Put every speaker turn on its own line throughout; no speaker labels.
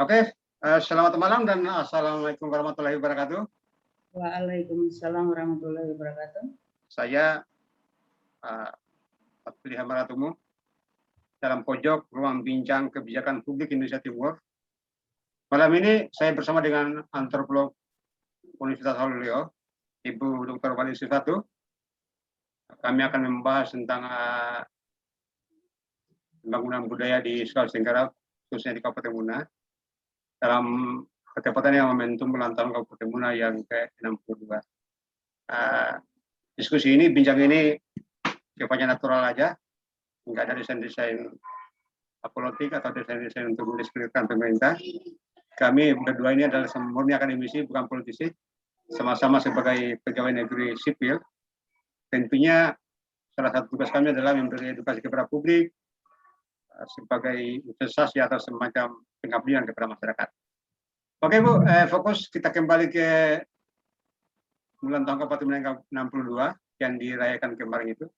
Oke, selamat malam dan assalamualaikum warahmatullahi wabarakatuh.
Waalaikumsalam warahmatullahi wabarakatuh.
Saya Fatliha Maratumu dalam pojok ruang bincang kebijakan publik Indonesia Timur. Malam ini saya bersama dengan antropolog Universitas Haluleo, Ibu Dr. Wali Sifatu. Kami akan membahas tentang pembangunan budaya di Sulawesi Tenggara, khususnya di Kabupaten Muna, dalam ketepatan yang momentum ulang tahun Kabupaten Muna yang ke-62. Diskusi ini, bincang ini sifatnya natural aja, nggak ada desain-desain politik atau desain-desain untuk mendiskreditkan pemerintah. Kami berdua ini adalah murni akademisi, bukan politisi, sama-sama sebagai pegawai negeri sipil. Tentunya salah satu tugas kami adalah memberi edukasi kepada publik sebagai investasi atau semacam pengabdian kepada masyarakat. Oke Bu, fokus kita kembali ke ulang tahun Kabupaten Muna 62 yang dirayakan kemarin itu.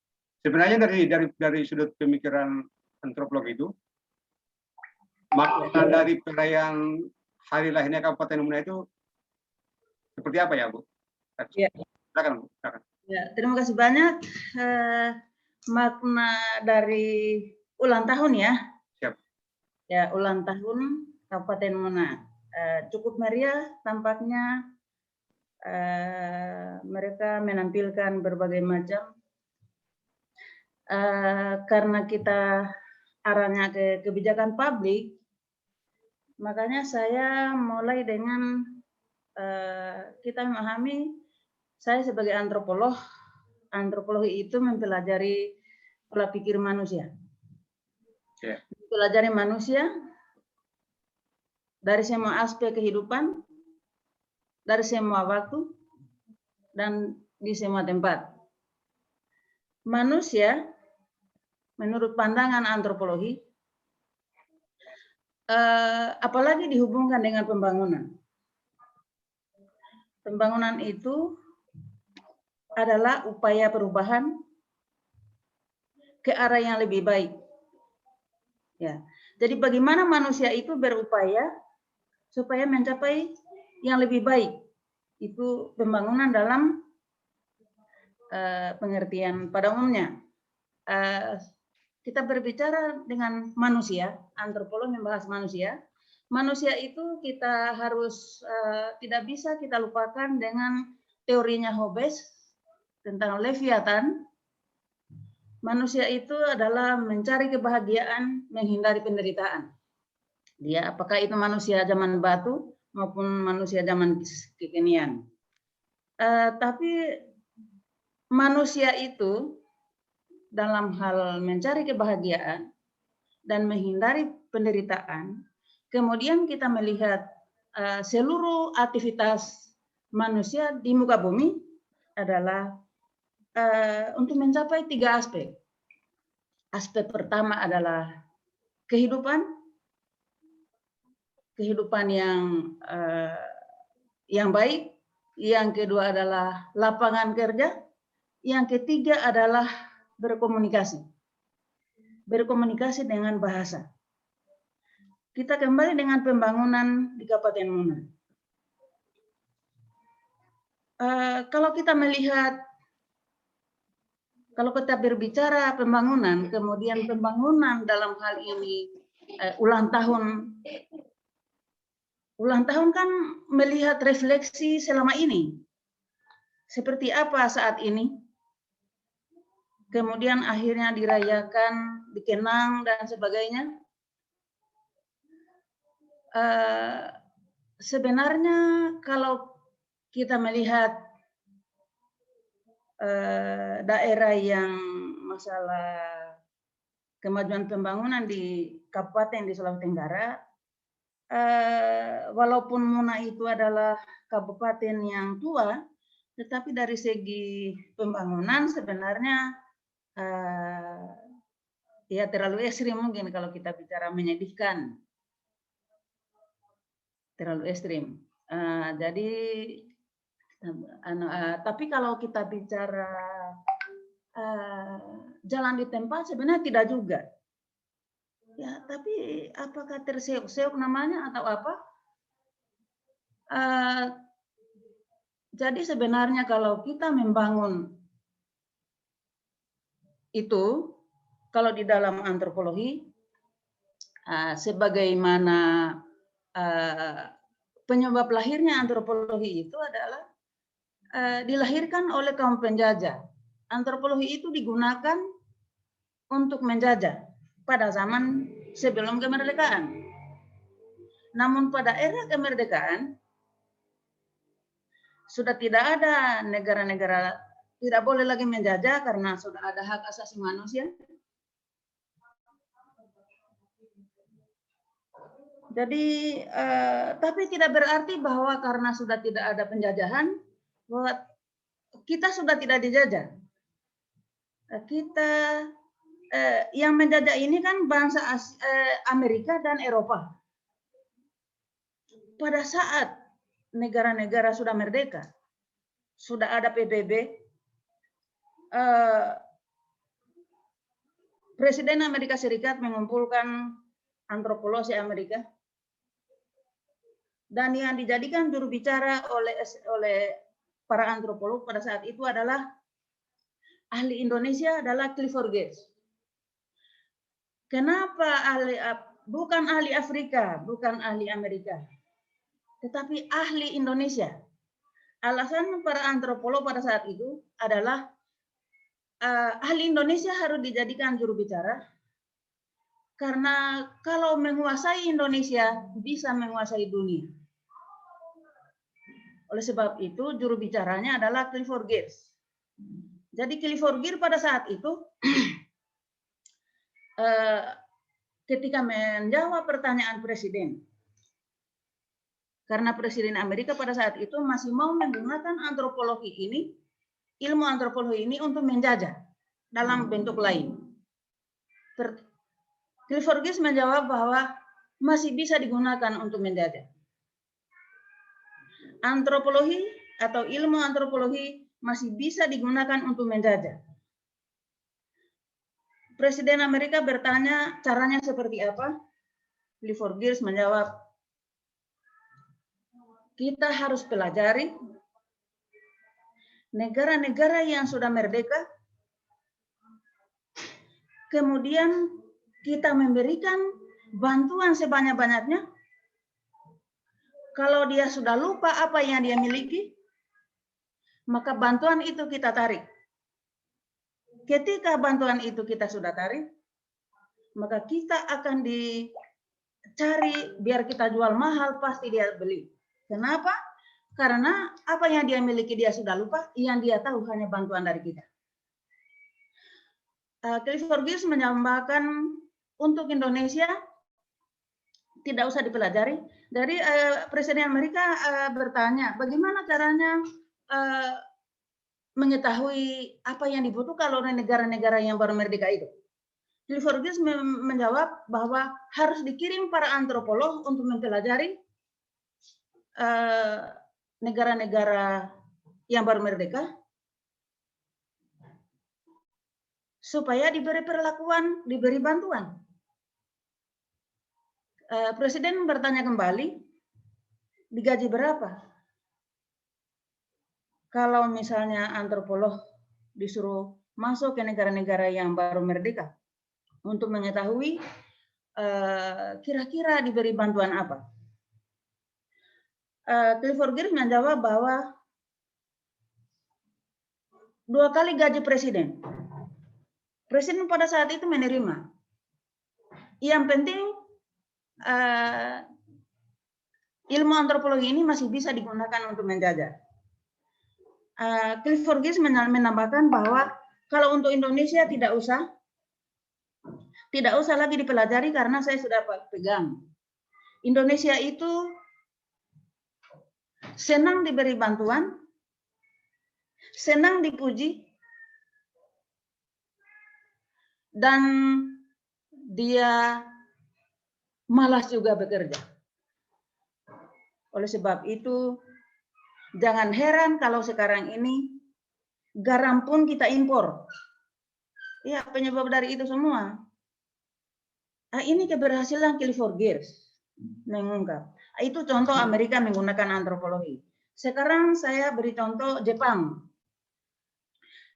Sebenarnya dari sudut pemikiran antropolog itu, makna dari perayaan hari lahirnya Kabupaten Muna itu seperti apa ya Bu?
Ya.
Silakan Bu. Silakan.
Ya, terima kasih banyak. Makna dari ulang tahun ya.
Siap.
Ya, ulang tahun Kabupaten Muna. Cukup meriah tampaknya. Mereka menampilkan berbagai macam. Karena kita arahnya ke kebijakan publik, makanya saya mulai dengan kita memahami, saya sebagai antropologi itu mempelajari pola pikir manusia. Yeah. Mempelajari manusia dari semua aspek kehidupan, dari semua waktu, dan di semua tempat. Manusia, menurut pandangan antropologi, apalagi dihubungkan dengan pembangunan. Pembangunan itu adalah upaya perubahan ke arah yang lebih baik. Ya. Jadi bagaimana manusia itu berupaya supaya mencapai yang lebih baik. Itu pembangunan dalam pengertian pada umumnya. Kita berbicara dengan manusia, antropolog membahas manusia. Manusia itu kita harus tidak bisa kita lupakan dengan teorinya Hobbes tentang Leviathan. Manusia itu adalah mencari kebahagiaan, menghindari penderitaan. Dia apakah itu manusia zaman batu maupun manusia zaman kekinian. Tapi manusia itu dalam hal mencari kebahagiaan dan menghindari penderitaan, kemudian kita melihat seluruh aktivitas manusia di muka bumi adalah untuk mencapai 3 aspek. Aspek pertama adalah kehidupan yang baik, yang kedua adalah lapangan kerja, yang ketiga adalah berkomunikasi dengan bahasa. Kita kembali dengan pembangunan di Kabupaten Muna. Kalau kita berbicara pembangunan, kemudian pembangunan dalam hal ini ulang tahun kan melihat refleksi selama ini. Seperti apa saat ini? Kemudian akhirnya dirayakan, dikenang dan sebagainya. Sebenarnya kalau kita melihat daerah yang masalah kemajuan pembangunan di kabupaten di Sulawesi Tenggara, walaupun Muna itu adalah kabupaten yang tua, tetapi dari segi pembangunan sebenarnya ya terlalu ekstrim mungkin kalau kita bicara menyedihkan. Terlalu ekstrim. Jadi tapi kalau kita bicara jalan di tempat sebenarnya tidak juga. Ya, tapi apakah terseok-seok namanya atau apa? Jadi sebenarnya kalau kita membangun itu, kalau di dalam antropologi, sebagaimana penyebab lahirnya antropologi itu adalah dilahirkan oleh kaum penjajah. Antropologi itu digunakan untuk menjajah pada zaman sebelum kemerdekaan. Namun pada era kemerdekaan sudah tidak ada negara-negara tidak boleh lagi menjajah karena sudah ada hak asasi manusia. Jadi, tapi tidak berarti bahwa karena sudah tidak ada penjajahan, bahwa kita sudah tidak dijajah. Kita yang menjajah ini kan bangsa Amerika dan Eropa. Pada saat negara-negara sudah merdeka, sudah ada PBB, Presiden Amerika Serikat mengumpulkan antropologi Amerika, dan yang dijadikan juru bicara oleh para antropolog pada saat itu adalah ahli Indonesia adalah Clifford Geertz. Kenapa bukan ahli Afrika, bukan ahli Amerika, tetapi ahli Indonesia? Alasan para antropolog pada saat itu adalah ahli Indonesia harus dijadikan juru bicara karena kalau menguasai Indonesia bisa menguasai dunia. Oleh sebab itu juru bicaranya adalah Clifford Geertz. Jadi Clifford Geertz pada saat itu ketika menjawab pertanyaan presiden, karena Presiden Amerika pada saat itu masih mau menggunakan antropologi ini, ilmu antropologi ini untuk menjajah dalam bentuk lain. Clifford Geertz menjawab bahwa masih bisa digunakan untuk menjajah. Antropologi atau ilmu antropologi masih bisa digunakan untuk menjajah. Presiden Amerika bertanya caranya seperti apa? Clifford Geertz menjawab, kita harus pelajari negara-negara yang sudah merdeka, kemudian kita memberikan bantuan sebanyak-banyaknya. Kalau dia sudah lupa apa yang dia miliki, maka bantuan itu kita tarik. Ketika bantuan itu kita sudah tarik, maka kita akan dicari biar kita jual mahal, pasti dia beli. Kenapa? Karena apa yang dia miliki dia sudah lupa, yang dia tahu hanya bantuan dari kita. Clifford Geertz menambahkan untuk Indonesia tidak usah dipelajari. Dari Presiden Amerika bertanya, bagaimana caranya mengetahui apa yang dibutuhkan oleh negara-negara yang baru merdeka itu? Clifford Geertz menjawab bahwa harus dikirim para antropolog untuk mempelajari negara-negara yang baru merdeka supaya diberi perlakuan, diberi bantuan. Presiden bertanya kembali, digaji berapa? Kalau misalnya antropolog disuruh masuk ke negara-negara yang baru merdeka untuk mengetahui kira-kira diberi bantuan apa. Clifford Geertz menjawab bahwa 2 kali gaji presiden. Presiden pada saat itu menerima. Yang penting ilmu antropologi ini masih bisa digunakan untuk menjajah. Clifford Geertz menambahkan bahwa kalau untuk Indonesia tidak usah lagi dipelajari karena saya sudah pegang. Indonesia itu senang diberi bantuan, senang dipuji, dan dia malas juga bekerja. Oleh sebab itu, jangan heran kalau sekarang ini garam pun kita impor. Ya, penyebab dari itu semua. Ini keberhasilan Clifford Geertz mengungkap. Itu contoh Amerika menggunakan antropologi. Sekarang saya beri contoh Jepang.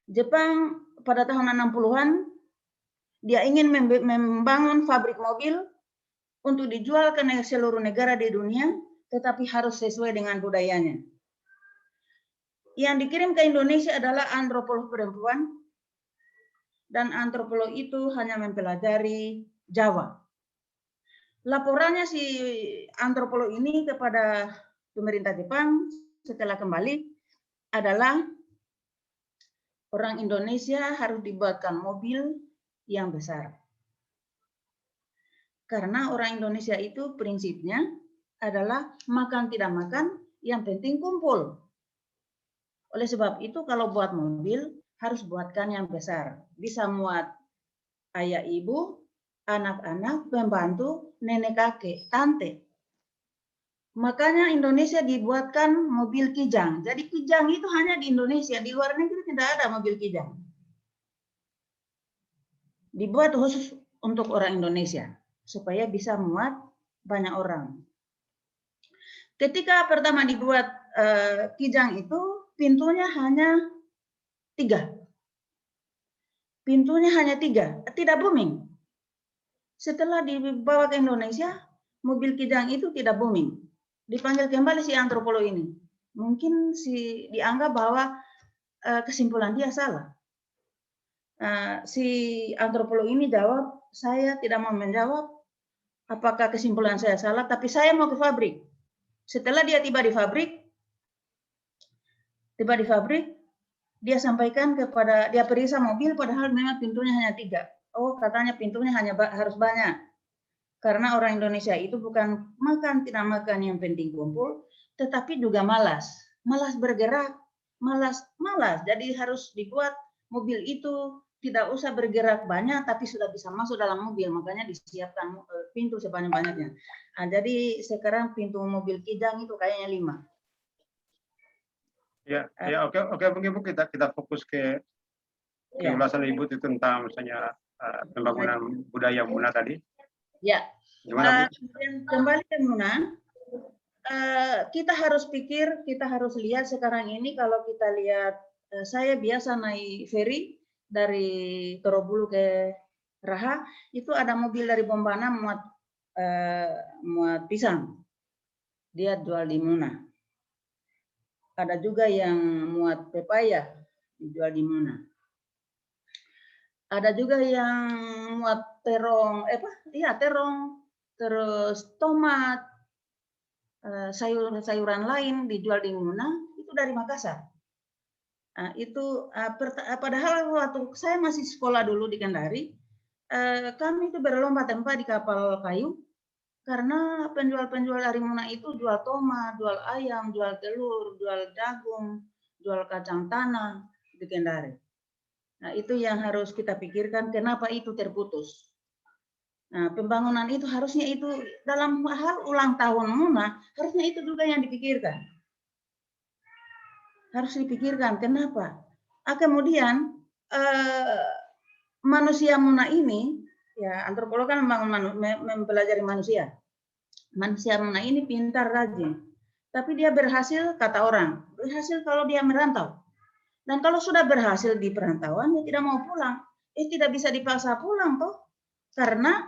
Jepang pada tahun 60-an dia ingin membangun pabrik mobil untuk dijual ke seluruh negara di dunia, tetapi harus sesuai dengan budayanya. Yang dikirim ke Indonesia adalah antropolog perempuan, dan antropolog itu hanya mempelajari Jawa. Laporannya si antropolog ini kepada pemerintah Jepang setelah kembali adalah orang Indonesia harus dibuatkan mobil yang besar. Karena orang Indonesia itu prinsipnya adalah makan tidak makan, yang penting kumpul. Oleh sebab itu kalau buat mobil harus buatkan yang besar. Bisa muat ayah ibu, anak-anak, pembantu, nenek kakek, tante. Makanya Indonesia dibuatkan mobil kijang. Jadi kijang itu hanya di Indonesia, di luar negeri tidak ada mobil kijang. Dibuat khusus untuk orang Indonesia, supaya bisa muat banyak orang. Ketika pertama dibuat kijang itu, pintunya hanya 3. Pintunya hanya 3, tidak booming. Setelah dibawa ke Indonesia, mobil kijang itu tidak booming. Dipanggil kembali si antropolog ini. Mungkin dianggap bahwa kesimpulan dia salah. Si antropolog ini jawab, saya tidak mau menjawab apakah kesimpulan saya salah, tapi saya mau ke pabrik. Setelah dia tiba di pabrik, dia sampaikan kepada, dia periksa mobil, padahal memang pintunya hanya 3. Oh, katanya pintunya harus banyak. Karena orang Indonesia itu bukan tidak makan yang penting kumpul, tetapi juga malas bergerak, malas. Jadi harus dibuat mobil itu tidak usah bergerak banyak, tapi sudah bisa masuk dalam mobil. Makanya disiapkan pintu sebanyak-banyaknya. Nah, jadi sekarang pintu mobil kijang itu kayaknya 5.
Ya, oke, mungkin Bu, kita fokus ke ulasan Ibu itu tentang misalnya pembangunan budaya Muna tadi.
Ya.
Gimana, Bu?
Kembali ke Muna, kita harus pikir, kita harus lihat sekarang ini. Kalau kita lihat, saya biasa naik ferry dari Torobulu ke Raha, itu ada mobil dari Bombana muat pisang, dia jual di Muna. Ada juga yang muat pepaya, dijual di Muna. Ada juga yang muat terong, terong, terus tomat, sayuran lain dijual di Muna, itu dari Makassar. Nah, itu padahal waktu saya masih sekolah dulu di Kendari, kami itu berlomba tempat di kapal kayu, karena penjual-penjual dari Muna itu jual tomat, jual ayam, jual telur, jual jagung, jual kacang tanah di Kendari. Nah, itu yang harus kita pikirkan, kenapa itu terputus. Nah, pembangunan itu harusnya itu dalam hal ulang tahun Muna, harusnya itu juga yang dipikirkan. Harus dipikirkan, kenapa? Kemudian manusia Muna ini, ya antropolog kan mempelajari manusia. Manusia Muna ini pintar, rajin. Tapi dia berhasil, kata orang, berhasil kalau dia merantau. Dan kalau sudah berhasil di perantauan, dia tidak mau pulang. Tidak bisa dipaksa pulang, toh. Karena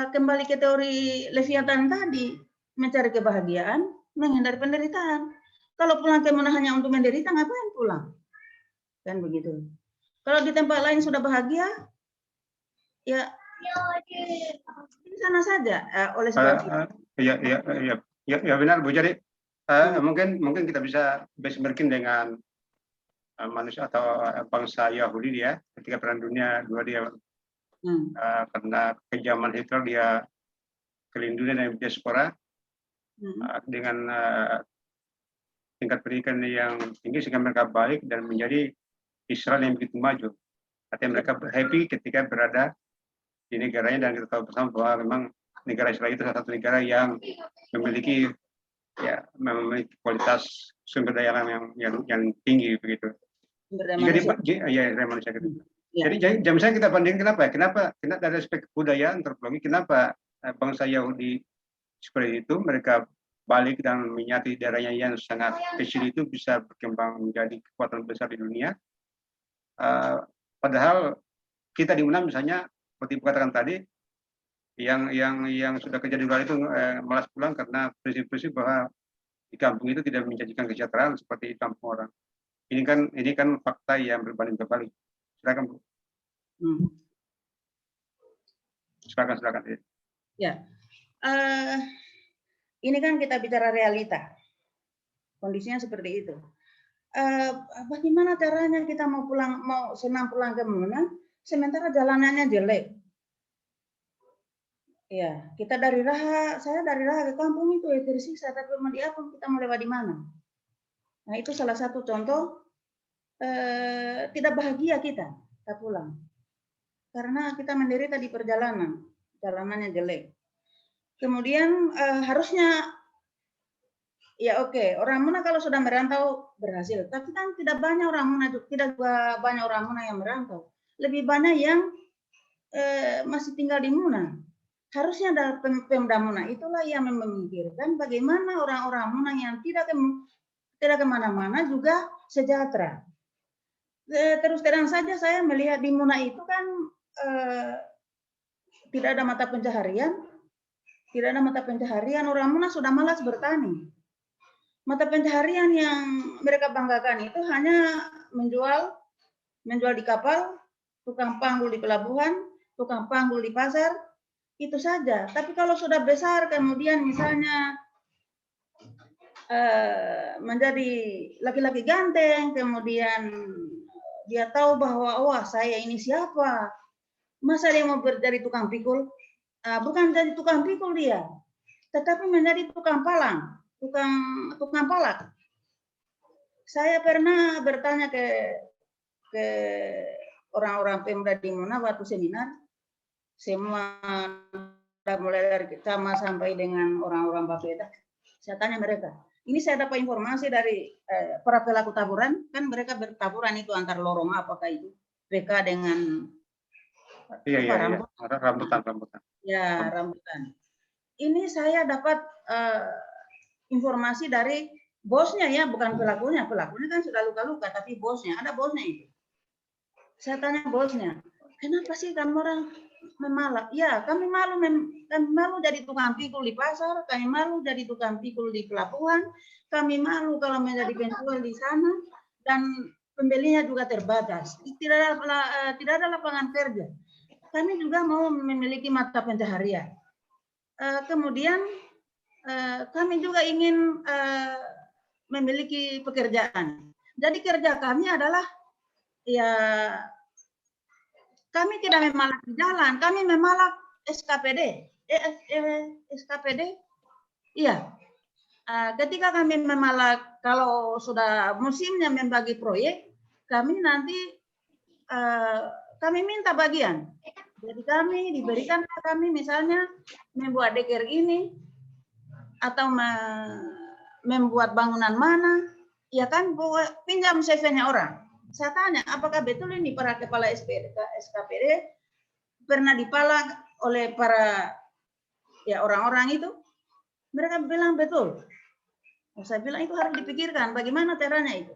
kembali ke teori Leviathan tadi, mencari kebahagiaan, menghindari penderitaan. Kalau pulang ke Muna hanya untuk menderita, ngapain pulang? Kan begitu. Kalau di tempat lain sudah bahagia, ya di sana saja. Oleh sebab itu.
Ya benar, Bu. Jadi mungkin kita bisa benchmarking dengan manusia atau bangsa Yahudi dia ketika Perang Dunia II dia karena kejaman Hitler dia keliling dunia dan diaspora dengan tingkat pendidikan yang tinggi sehingga mereka balik dan menjadi Israel yang begitu maju. Artinya mereka happy ketika berada di negaranya, dan kita tahu bersama bahwa memang negara Israel itu salah satu negara yang memiliki kualitas sumber daya alam yang tinggi begitu. Jika manusia gitu.
Ya.
Jadi jam saya kita bandingkan kenapa? Kenapa dari aspek kebudayaan antropologi kenapa bangsa Yahudi seperti itu mereka balik dan menyatu daerahnya yang sangat kecil itu bisa berkembang menjadi kekuatan besar di dunia. Padahal kita di UNAM misalnya seperti katakan tadi yang sudah kerja di luar itu malas pulang karena prinsip-prinsip bahwa di kampung itu tidak menjanjikan kesejahteraan seperti di kampung orang. Ini kan fakta yang berbanding terbalik. Silakan Bu. Silakan.
Ya, ini kan kita bicara realita, kondisinya seperti itu. Bagaimana caranya kita mau senang pulang ke mana, sementara jalanannya jelek. Ya, saya dari Raha ke kampung itu tersiksa, tapi mau diapung kita mau lewat di mana? Nah itu salah satu contoh tidak bahagia kita pulang. Karena kita menderita di perjalanan, jalanannya jelek. Kemudian harusnya, ya oke, orang Muna kalau sudah merantau berhasil. Tapi kan tidak banyak orang Muna yang merantau. Lebih banyak yang masih tinggal di Muna. Harusnya dalam Pemda Muna itulah yang memikirkan bagaimana orang-orang Muna yang tidak kemana-mana juga sejahtera. Terus terang saja saya melihat di Muna itu kan tidak ada mata pencaharian, orang Muna sudah malas bertani. Mata pencaharian yang mereka banggakan itu hanya menjual di kapal, tukang panggul di pelabuhan, tukang panggul di pasar, itu saja. Tapi kalau sudah besar kemudian misalnya menjadi laki-laki ganteng, kemudian dia tahu bahwa wah saya ini siapa, masa dia mau jadi tukang pikul? Bukan jadi tukang pikul dia, tetapi menjadi tukang palang, tukang palak. Saya pernah bertanya ke orang-orang Pemda di Muna waktu seminar, semua mulai dari Kecama sampai dengan orang-orang Bapeda, saya tanya mereka. Ini saya dapat informasi dari para pelaku taburan, kan mereka bertaburan itu antar lorong apakah itu PK dengan
rambutan.
Ya, rambutan. Ini saya dapat informasi dari bosnya ya, bukan pelakunya. Pelakunya kan sudah luka-luka, tapi bosnya, ada bosnya itu. Saya tanya bosnya, kenapa sih kamu orang memalak? Ya, kami malu jadi tukang pikul di pasar, kami malu jadi tukang pikul di pelabuhan, kami malu kalau menjadi penjual di sana, dan pembelinya juga terbatas. Tidak ada lapangan kerja. Kami juga mau memiliki mata pencaharian. Kemudian kami juga ingin memiliki pekerjaan. Jadi kerja kami adalah ya kami tidak memalak di jalan, kami memalak SKPD. SKPD, iya. Ketika kami memalak, kalau sudah musimnya membagi proyek, kami nanti kami minta bagian. Jadi kami diberikan kami misalnya membuat deker ini atau membuat bangunan mana, ya kan pinjam CV-nya orang. Saya tanya, apakah betul ini para kepala SKPD pernah dipalak oleh para ya orang-orang itu? Mereka bilang betul. Saya bilang itu harus dipikirkan bagaimana caranya itu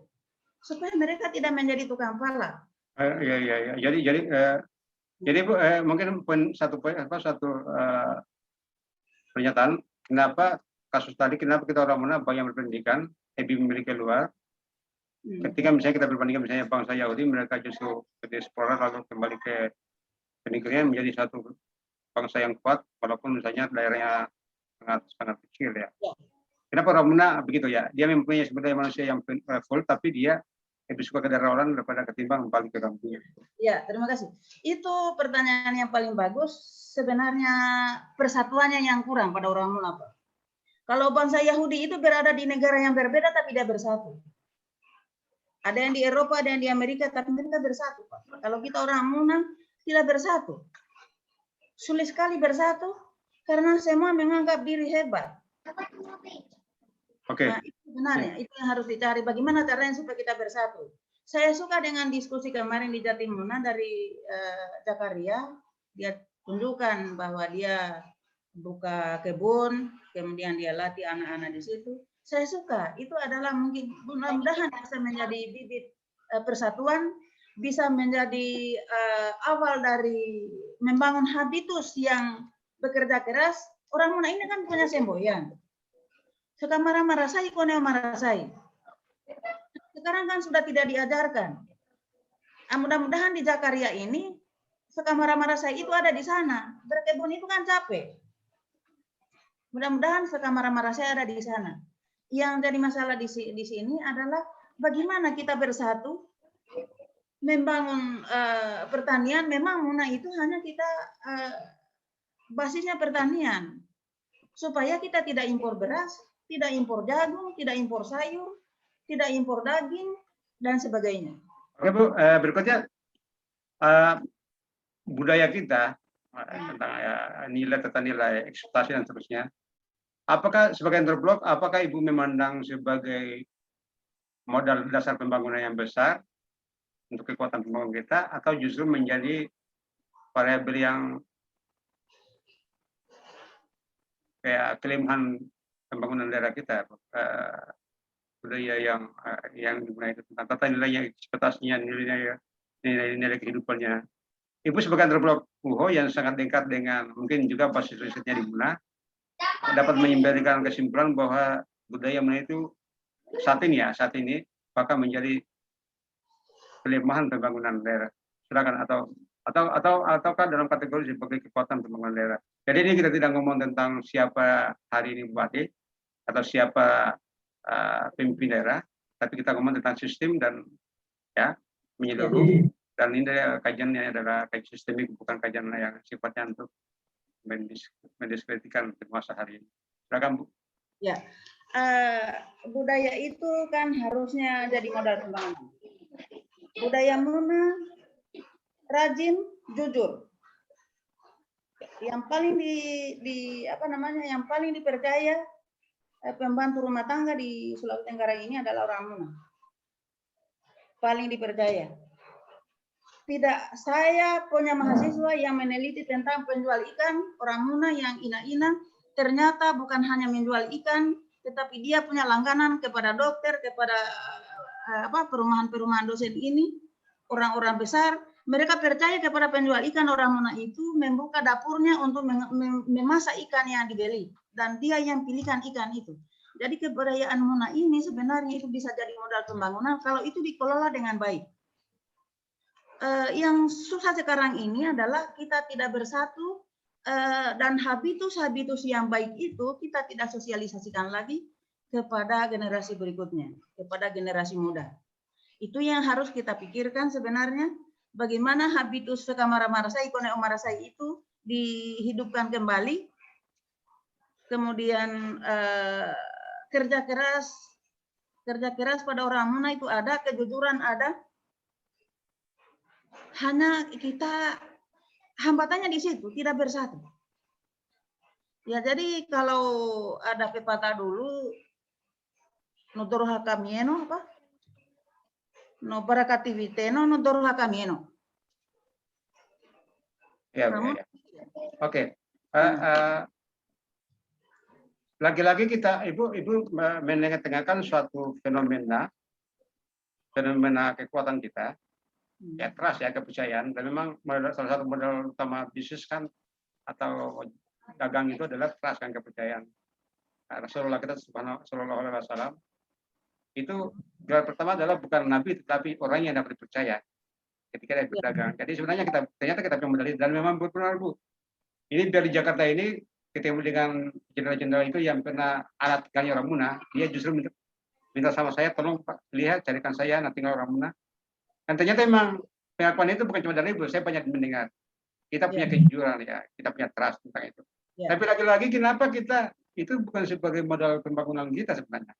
supaya mereka tidak menjadi tukang palak.
Ya. Jadi Bu, mungkin satu pernyataan kenapa kasus tadi, kenapa kita orang Muna banyak berpendidikan, lebih memiliki luar. Ketika misalnya kita berbandingkan misalnya bangsa Yahudi, mereka justru ke diaspora lalu kembali ke penegrian menjadi satu bangsa yang kuat, walaupun misalnya daerahnya sangat kecil ya. Kenapa orang Muna begitu ya? Dia mempunyai sumber daya manusia yang full, tapi dia lebih suka ke daerah orang daripada ketimbang balik ke kampungnya.
Ya, terima kasih. Itu pertanyaan yang paling bagus. Sebenarnya persatuannya yang kurang pada orang Muna, Pak. Kalau bangsa Yahudi itu berada di negara yang berbeda tapi dia bersatu. Ada yang di Eropa, ada yang di Amerika, tapi mereka bersatu, Pak. Kalau kita orang Muna tidak bersatu. Sulit sekali bersatu karena semua menganggap diri hebat.
Oke.
Nah, itu sebenarnya itu yang harus dicari. Bagaimana caranya supaya kita bersatu? Saya suka dengan diskusi kemarin di Jatimuna dari Zakaria. Dia tunjukkan bahwa dia buka kebun, kemudian dia latih anak-anak di situ. Saya suka. Itu adalah mungkin mudah-mudahan bisa menjadi bibit persatuan, bisa menjadi awal dari membangun habitus yang bekerja keras. Orang Muna ini kan punya semboyan. Suka marah-marasai, koneo marasai. Sekarang kan sudah tidak diajarkan. Mudah-mudahan di Zakaria ini suka marah-marasai itu ada di sana. Berkebun itu kan capek. Mudah-mudahan suka marah-marasai ada di sana. Yang jadi masalah di sini adalah bagaimana kita bersatu membangun pertanian. Memang Muna itu hanya kita basisnya pertanian. Supaya kita tidak impor beras, tidak impor jagung, tidak impor sayur, tidak impor daging, dan sebagainya.
Oke Bu, berikutnya budaya kita tentang nilai tata nilai ekspektasi dan seterusnya. Apakah sebagai Interblok, apakah Ibu memandang sebagai modal dasar pembangunan yang besar untuk kekuatan pembangunan kita, atau justru menjadi variabel yang kayak kelemahan pembangunan daerah kita, budaya yang dimulai tentang tata nilainya, ekspektasinya, nilai kehidupannya. Ibu sebagai Interblok UHO yang sangat dekat dengan mungkin juga basis risetnya di Muna, dapat memberikan kesimpulan bahwa budaya Muna itu saat ini bakal menjadi kelemahan pembangunan daerah. Silakan, ataukah dalam kategori sebagai kekuatan pembangunan daerah. Jadi ini kita tidak ngomong tentang siapa hari ini bupati atau siapa pemimpin daerah, tapi kita ngomong tentang sistem dan menyeluruh. Dan ini kajiannya adalah kajian sistemik, bukan kajian yang sifatnya untuk mendiskreditkan penguasa hari ini. Silakan Bu.
Ya, budaya itu kan harusnya jadi modal pembangunan. Budaya Muna rajin, jujur. Yang paling yang paling dipercaya pembantu rumah tangga di Sulawesi Tenggara ini adalah orang Muna. Paling dipercaya. Tidak, saya punya mahasiswa yang meneliti tentang penjual ikan, orang Muna yang ina-ina, ternyata bukan hanya menjual ikan, tetapi dia punya langganan kepada dokter, kepada perumahan-perumahan dosen ini, orang-orang besar. Mereka percaya kepada penjual ikan orang Muna itu membuka dapurnya untuk memasak ikan yang dibeli. Dan dia yang pilihkan ikan itu. Jadi kebudayaan Muna ini sebenarnya itu bisa jadi modal pembangunan kalau itu dikelola dengan baik. Yang susah sekarang ini adalah kita tidak bersatu dan habitus-habitus yang baik itu kita tidak sosialisasikan lagi kepada generasi berikutnya, kepada generasi muda. Itu yang harus kita pikirkan sebenarnya. Bagaimana habitus marasai, koneo marasai itu dihidupkan kembali, kemudian kerja keras pada orang Muna itu ada, kejujuran ada. Hanya kita hambatannya di situ, tidak bersatu. Ya jadi kalau ada pepatah dulu, nutoro hakamieno apa? No barakatiwiteno nutoro hakamieno.
Ya, Oke. Lagi-lagi Ibu menengah-tengahkan suatu fenomena kekuatan kita, ya trust ya, kepercayaan, dan memang salah satu modal utama bisnis kan atau dagang itu adalah trust kan, kepercayaan. Rasulullah kita Sallallahu Alaihi Wasallam itu gelar pertama adalah bukan nabi tetapi orang yang dapat dipercaya ketika dia berdagang. Jadi sebenarnya ternyata kita punya modal itu, dan memang berpengaruh Bu. Ini dari Jakarta ini ketemu dengan jenderal-jenderal itu yang pernah alat tinggalnya orang Muna, dia justru minta sama saya, tolong Pak, lihat carikan saya anak tinggal orang Muna. Dan ternyata memang pengakuan itu bukan cuma dari Ibu, saya banyak mendengar. Kita punya kejujuran ya, kita punya trust tentang itu. Tapi lagi-lagi kenapa kita itu bukan sebagai modal pembangunan kita sebenarnya.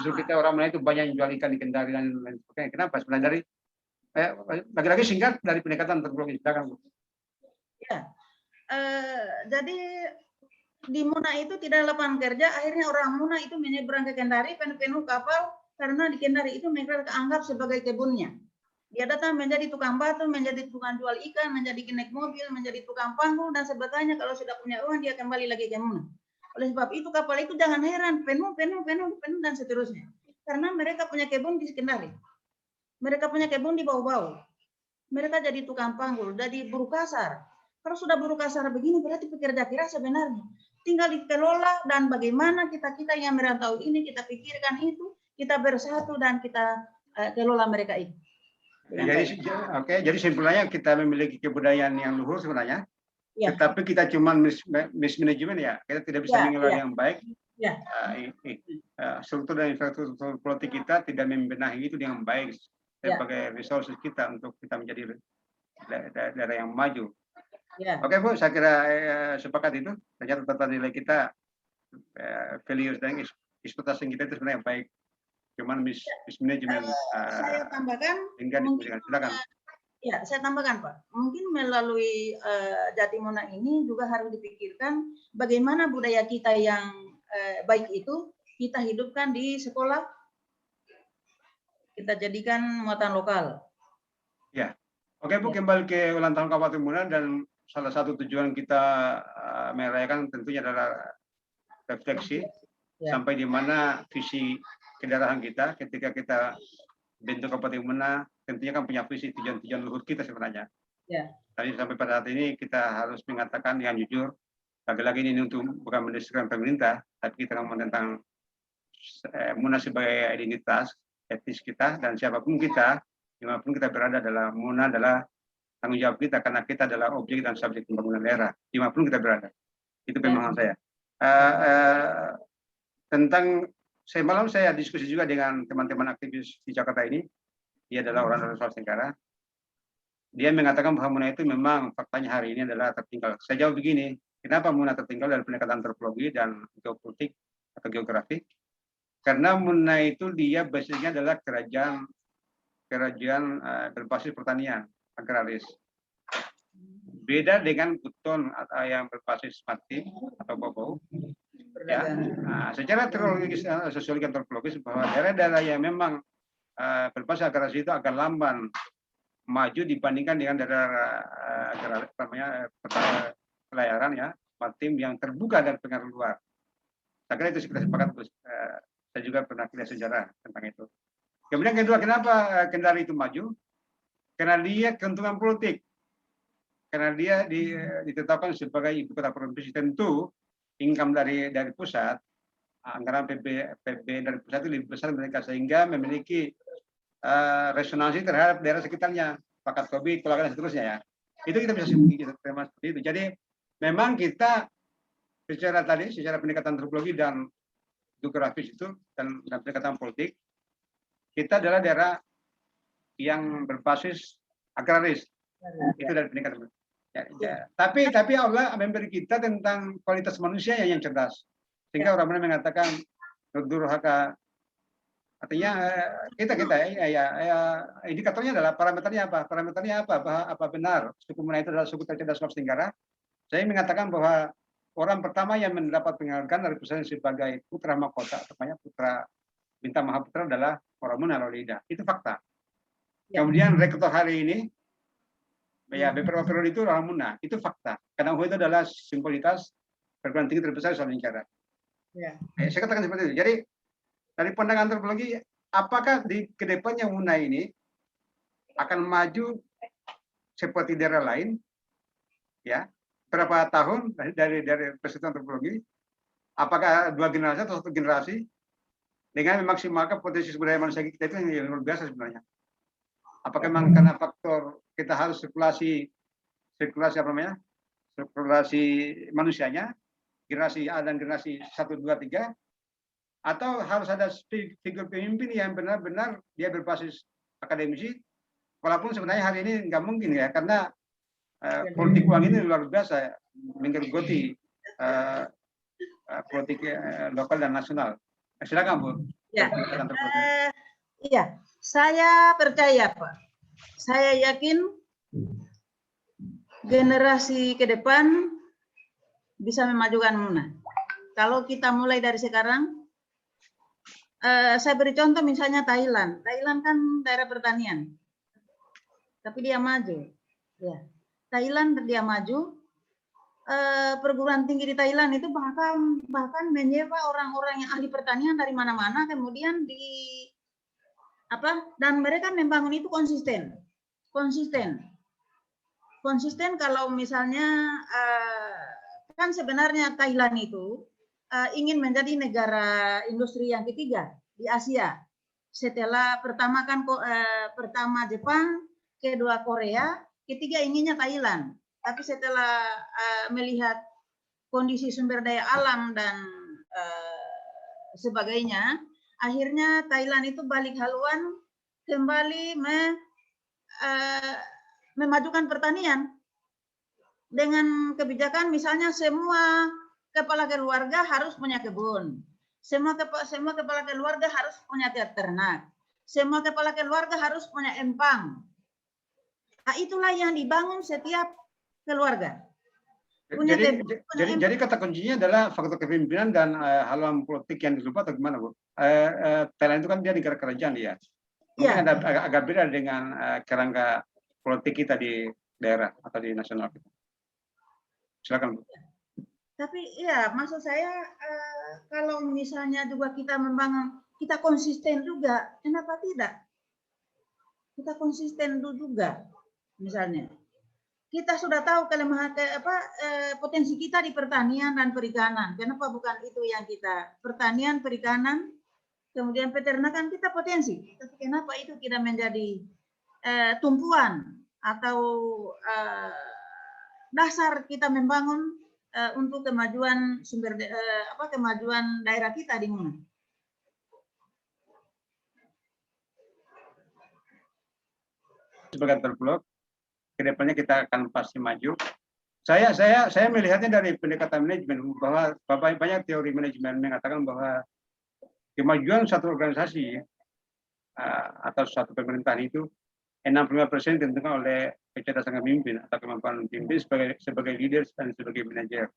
Justru kita orang Melayu itu banyak yang jual ikan di Kendari dan lain sebagainya. Kenapa? Sebenarnya dari lagi-lagi singkat dari pendekatan Interblok. Silakan Bu.
Ya, jadi di Muna itu tidak lapangan kerja, akhirnya orang Muna itu menyeberang ke Kendari penuh kapal, karena di Kendari itu mereka anggap sebagai kebunnya. Dia datang menjadi tukang batu, menjadi tukang jual ikan, menjadi naik mobil, menjadi tukang panggul, dan sebagainya. Kalau sudah punya uang, dia kembali lagi ke Muna. Oleh sebab itu kapal itu jangan heran, penuh, dan seterusnya. Karena mereka punya kebun di Kendari. Mereka punya kebun di bau-bau. Mereka jadi tukang panggul, jadi buruh kasar. Kalau sudah buruh kasar begini, berarti pekerja keras sebenarnya. Tinggal dikelola, dan bagaimana kita yang merantau ini, kita pikirkan itu, kita bersatu, dan kita kelola mereka itu.
Jadi simpulnya kita memiliki kebudayaan yang luhur sebenarnya,
ya.
Tetapi kita cuma mismanagement ya, kita tidak bisa mengelola yang baik.
Ya.
Struktur dan infrastruktur politik kita tidak membenahi itu dengan baik sebagai resources kita untuk kita menjadi daerah yang maju. Oke Bu, saya kira sepakat itu. Ternyata tata nilai kita, values dan ekspektasi kita itu sebenarnya baik. Cuman mismanagement.
Saya tambahkan.
Silakan.
Ya, saya tambahkan Pak. Mungkin melalui Jatimuna ini juga harus dipikirkan bagaimana budaya kita yang baik itu kita hidupkan di sekolah, kita jadikan muatan lokal.
Ya, oke Bu, kembali ke ulang tahun Kabupaten Muna, dan salah satu tujuan kita merayakan tentunya adalah refleksi sampai di mana visi kendaraan kita ketika kita bentuk Kabupaten Muna, tentunya kan punya visi tujuan-tujuan luhur kita sebenarnya. Tadi sampai pada saat ini kita harus mengatakan yang jujur, lagi-lagi ini untuk bukan mendestrukkan pemerintah, tapi kita ngomong tentang Muna sebagai identitas etis kita, dan siapapun kita, dimanapun kita berada adalah Muna adalah tanggung jawab kita, karena kita adalah objek dan subjek pembangunan daerah, dimanapun kita berada. Itu pemahaman saya. Tentang semalam saya diskusi juga dengan teman-teman aktivis di Jakarta ini. Dia adalah orang dari Sulawesi Tenggara. Dia mengatakan bahwa Muna itu memang faktanya hari ini adalah tertinggal. Saya jawab begini, kenapa Muna tertinggal dari pendekatan antropologi dan geopolitik atau geografi? Karena Muna itu dia basisnya adalah kerajaan berbasis pertanian, agraris. Beda dengan Buton yang berbasis maritim atau bau-bau. Ya, secara sosiologis antropologis bahwa daerah-daerah yang memang berbasis agraris itu agak lamban maju dibandingkan dengan daerah pelayaran ya, maritim yang terbuka dari pengaruh luar. Saya kira itu kita sepakat. Saya juga pernah kuliah sejarah tentang itu. Kemudian kedua, kenapa Kendari itu maju? Karena dia keuntungan politik. Karena dia ditetapkan sebagai ibu kota provinsi, tentu income dari pusat, anggaran PB dari pusat itu lebih besar mereka, sehingga memiliki resonansi terhadap daerah sekitarnya, pakat kopi, Kolaka, dan seterusnya ya. Itu kita bisa terima seperti itu. Jadi memang kita secara pendekatan antropologi dan geografis itu dan pendekatan politik, kita adalah daerah yang berbasis agraris. Itu dari pendekatan. Tapi Allah memberi kita tentang kualitas manusia yang cerdas. Sehingga orang mengatakan durhaka. Artinya kita indikatornya adalah parameternya apa? Parameternya apa benar suku Muna itu adalah suku tercerdas Sulawesi Tenggara? Saya mengatakan bahwa orang pertama yang mendapat penghargaan dari pusat sebagai putra mahkota, namanya putra bintang Mahaputra adalah orang Muna Lolida. Itu fakta. Kemudian rektor hari ini, ya beberapa periode itu orang Muna. Itu fakta. Karena itu adalah simbolitas perguruan tinggi terbesar di Sulawesi Tenggara. Saya katakan seperti itu. Jadi dari pandangan antropologi, apakah di kedepannya Muna ini akan maju seperti daerah lain? Ya, berapa tahun dari perspektif antropologi? Apakah 2 generasi atau 1 generasi dengan memaksimalkan potensi sumber daya manusia kita itu yang luar biasa sebenarnya? Apakah memang karena faktor kita harus sirkulasi manusianya, generasi A dan generasi 1, 2, 3, atau harus ada figur pemimpin yang benar-benar dia berbasis akademisi, walaupun sebenarnya hari ini nggak mungkin ya, karena politik uang ini luar biasa menggerogoti politik lokal dan nasional. Silakan Bu.
Iya, saya percaya Pak. Saya yakin generasi ke depan bisa memajukan Muna. Kalau kita mulai dari sekarang, Saya beri contoh misalnya Thailand. Thailand kan daerah pertanian, tapi dia maju. Ya. Thailand dia maju. Perguruan tinggi di Thailand itu bahkan menyewa orang-orang yang ahli pertanian dari mana-mana, kemudian dan mereka membangun itu konsisten. Kalau misalnya kan sebenarnya Thailand itu ingin menjadi negara industri yang ketiga di Asia. Setelah pertama Jepang, kedua Korea, ketiga inginnya Thailand. Tapi setelah melihat kondisi sumber daya alam dan sebagainya, akhirnya Thailand itu balik haluan kembali memajukan pertanian dengan kebijakan misalnya semua kepala keluarga harus punya kebun, semua kepala keluarga harus punya ternak, semua kepala keluarga harus punya empang. Nah, itulah yang dibangun setiap keluarga.
Jadi kata kuncinya adalah faktor kepemimpinan dan haluan politik yang dilupa atau gimana, Bu? Thailand itu kan dia negara kerajaan ya. Mungkin ada agak beda dengan kerangka politik kita di daerah atau di nasional kita. Silakan, Bu.
Tapi ya maksud saya kalau misalnya juga kita membangun, kita konsisten juga, kenapa tidak? Kita konsisten juga, misalnya. Kita sudah tahu kelemahan potensi kita di pertanian dan perikanan. Kenapa bukan itu yang kita pertanian, perikanan, kemudian peternakan kita potensi. Tapi kenapa itu tidak menjadi tumpuan atau dasar kita membangun untuk kemajuan kemajuan daerah kita di mana?
Sebagai terblok, kedepannya kita akan pasti maju. Saya melihatnya dari pendekatan manajemen bahwa banyak teori manajemen mengatakan bahwa kemajuan satu organisasi atau satu pemerintahan itu 65% ditentukan oleh kecerdasan pemimpin atau kemampuan pemimpin sebagai leader dan sebagai manajer.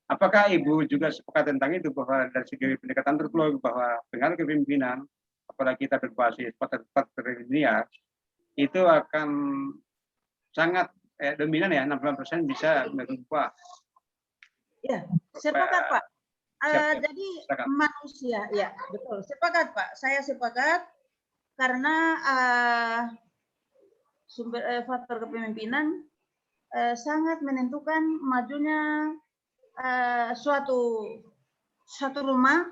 Apakah Ibu juga sepakat tentang itu bahwa dari segi pendekatan terblok bahwa pengaruh kepemimpinan apalagi kita berbasis faktor linear itu akan sangat dominan ya, 60% bisa merubah.
Ya, sepakat Pak. Jadi manusia, ya betul, sepakat Pak. Saya sepakat karena faktor kepemimpinan sangat menentukan majunya suatu rumah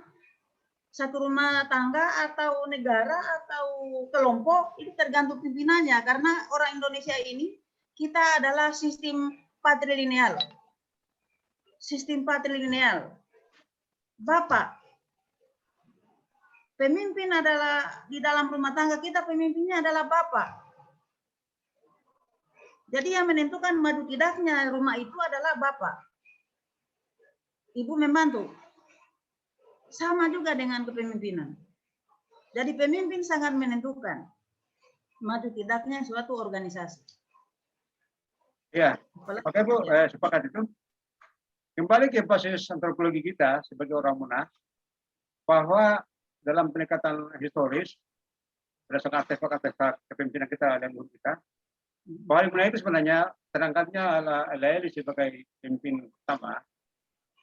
tangga atau negara atau kelompok, itu tergantung pimpinannya. Karena orang Indonesia ini kita adalah sistem patrilineal. Bapak, pemimpin adalah di dalam rumah tangga kita, pemimpinnya adalah Bapak. Jadi yang menentukan maju tidaknya rumah itu adalah Bapak. Ibu membantu. Sama juga dengan kepemimpinan. Jadi pemimpin sangat menentukan maju tidaknya suatu organisasi.
Ya, oke Bu, sepakat itu. Kembali ke basis antropologi kita sebagai orang Muna, bahwa dalam pendekatan historis berdasarkan artefak kepemimpinan kita dan guru kita, bahwa Muna itu sebenarnya terangkatnya Laeli sebagai pemimpin utama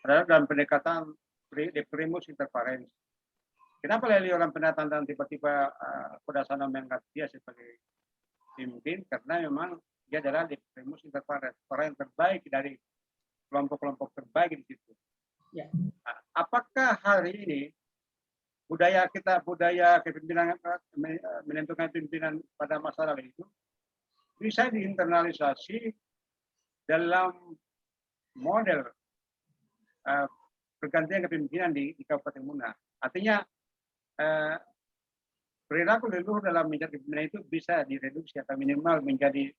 adalah dalam pendekatan de primus inter pares. Kenapa Laeli orang pendatang dan tiba-tiba Kodasana mengangkat dia sebagai pemimpin? Karena memang dia adalah de primus inter pares, orang yang terbaik dari kelompok-kelompok terbaik di situ.
Ya.
Nah, apakah hari ini budaya kepemimpinan menentukan pimpinan pada masa lalu itu bisa diinternalisasi dalam model pergantian kepemimpinan di Kabupaten Muna? Artinya perilaku leluhur dalam menjadi kepemimpinan itu bisa direduksi atau minimal menjadi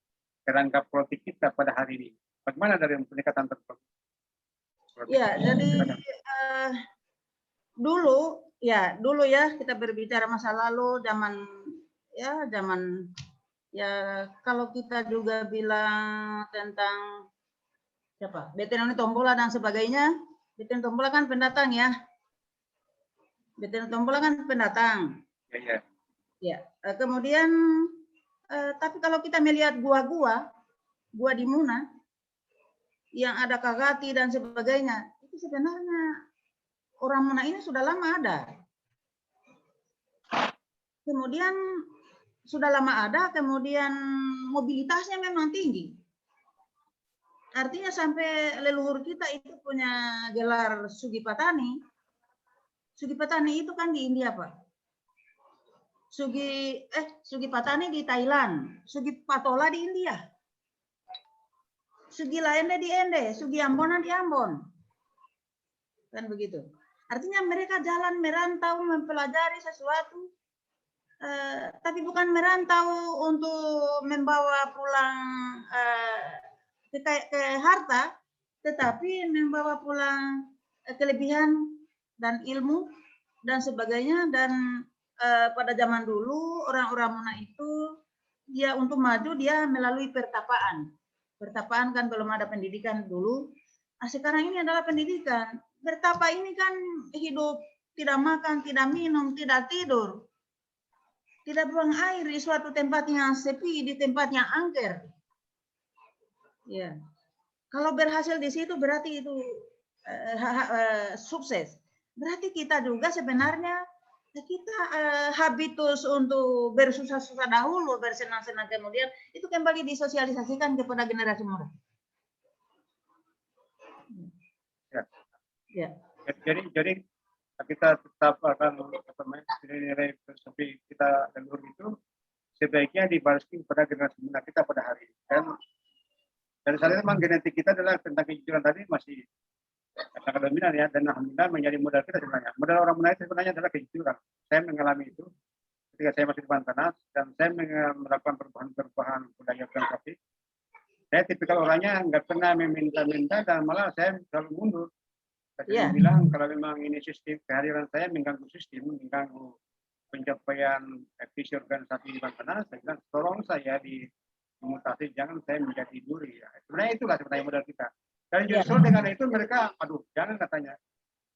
kerangka politik kita pada hari ini. Bagaimana dari pendekatan tertentu?
Ya, jadi dulu ya kita berbicara masa lalu zaman kalau kita juga bilang tentang siapa? Betenoni Tombola dan sebagainya. Betenoni Tombola kan pendatang ya. Benteng Tombola kan pendatang.
Ya.
Ya, kemudian tapi kalau kita melihat gua di Muna yang ada Kagati dan sebagainya, itu sebenarnya orang Muna ini sudah lama ada. Kemudian sudah lama ada, kemudian mobilitasnya memang tinggi. Artinya sampai leluhur kita itu punya gelar Sugi Patani. Sugi Patani itu kan di India, Pak. Sugi Patani di Thailand, Sugi Patola di India. Sugi Laende di Ende, Sugi Ambona di Ambon. Kan begitu. Artinya mereka jalan merantau mempelajari sesuatu, tapi bukan merantau untuk membawa pulang ke harta, tetapi membawa pulang kelebihan dan ilmu dan sebagainya. Dan pada zaman dulu orang-orang Muna itu dia untuk maju dia melalui pertapaan. Pertapaan kan belum ada pendidikan dulu. Nah, sekarang ini adalah pendidikan. Bertapa ini kan hidup tidak makan, tidak minum, tidak tidur, tidak buang air di suatu tempat yang sepi, di tempat yang angker. Ya, kalau berhasil di situ berarti itu sukses. Berarti kita juga sebenarnya kita habitus untuk bersusah-susah dahulu, bersenang-senang kemudian itu kembali disosialisasikan kepada generasi muda.
Ya. Jadi kita tetap akan nilai filosofi kita leluhur itu sebaiknya dibalaskan kepada generasi muda kita pada hari ini. Dan saat ini memang genetik kita adalah tentang kejujuran tadi masih sangat dominan ya, dan alhamdulillah menjadi modal kita sebenarnya. Modal orang Muna itu sebenarnya adalah kejujuran. Saya mengalami itu ketika saya masih di Bantanas dan saya melakukan perubahan budaya filosofi. Saya tipikal orangnya nggak pernah meminta-minta dan malah saya selalu mundur. Saya bilang kalau memang ini sistem kehadiran saya mengganggu sistem, mengganggu pencapaian visi organisasi di Bantanas, saya bilang tolong saya dimutasi, jangan saya menjadi duri. Ya. Sebenarnya itulah sebenarnya modal kita. Dan justru dengan itu mereka, aduh jangan katanya.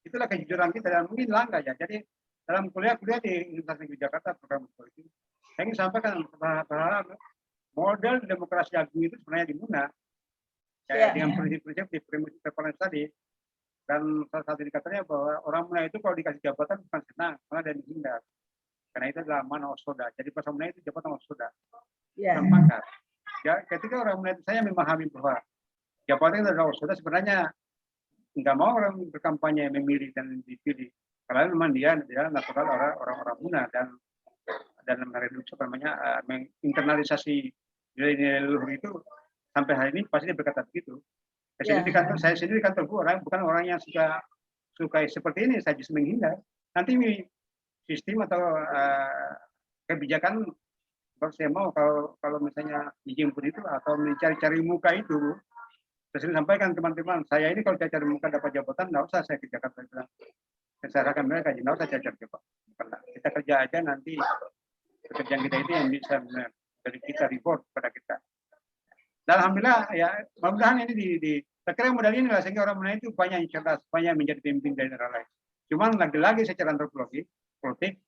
Itulah kejujuran kita dan mungkin langka ya. Jadi dalam kuliah di Universitas Negeri Jakarta program politik, saya ingin sampaikan bahwa model demokrasi agung itu sebenarnya di Muna. Dengan prinsip-prinsip di premis prevalence tadi. Dan salah satu indikatornya bahwa orang Muna itu kalau dikasih jabatan bukan senang, malah dan dihindar. Karena itu adalah mana osoda. Jadi pas Muna itu jabatan osoda. Bukan pangkat. Ya, ketika orang Muna itu saya memahami bahwa jabatan adalah osoda sebenarnya nggak mau orang berkampanye memilih dan dipilih. Karena memang dia natural orang-orang Muna dan mereduksi menginternalisasi nilai-nilai leluhur itu sampai hari ini pasti dia berkata begitu. Saya sendiri di kantor bukan orang yang suka seperti ini, saya justru menghindar. Nanti sistem atau kebijakan kalau saya mau kalau misalnya dijemput itu atau mencari-cari muka itu, saya sampaikan teman-teman saya ini kalau cari muka dapat jabatan nggak usah saya ke Jakarta bilang. Saya sarankan mereka nggak usah cari jabatan. Kita kerja aja nanti pekerjaan kita itu yang bisa dari kita reward pada kita. Dan alhamdulillah ya mudah-mudahan ini saya kira modal ini lah sehingga orang Muna itu banyak yang cerdas, banyak menjadi pemimpin dari negara lain. Cuman lagi-lagi secara antropologi politik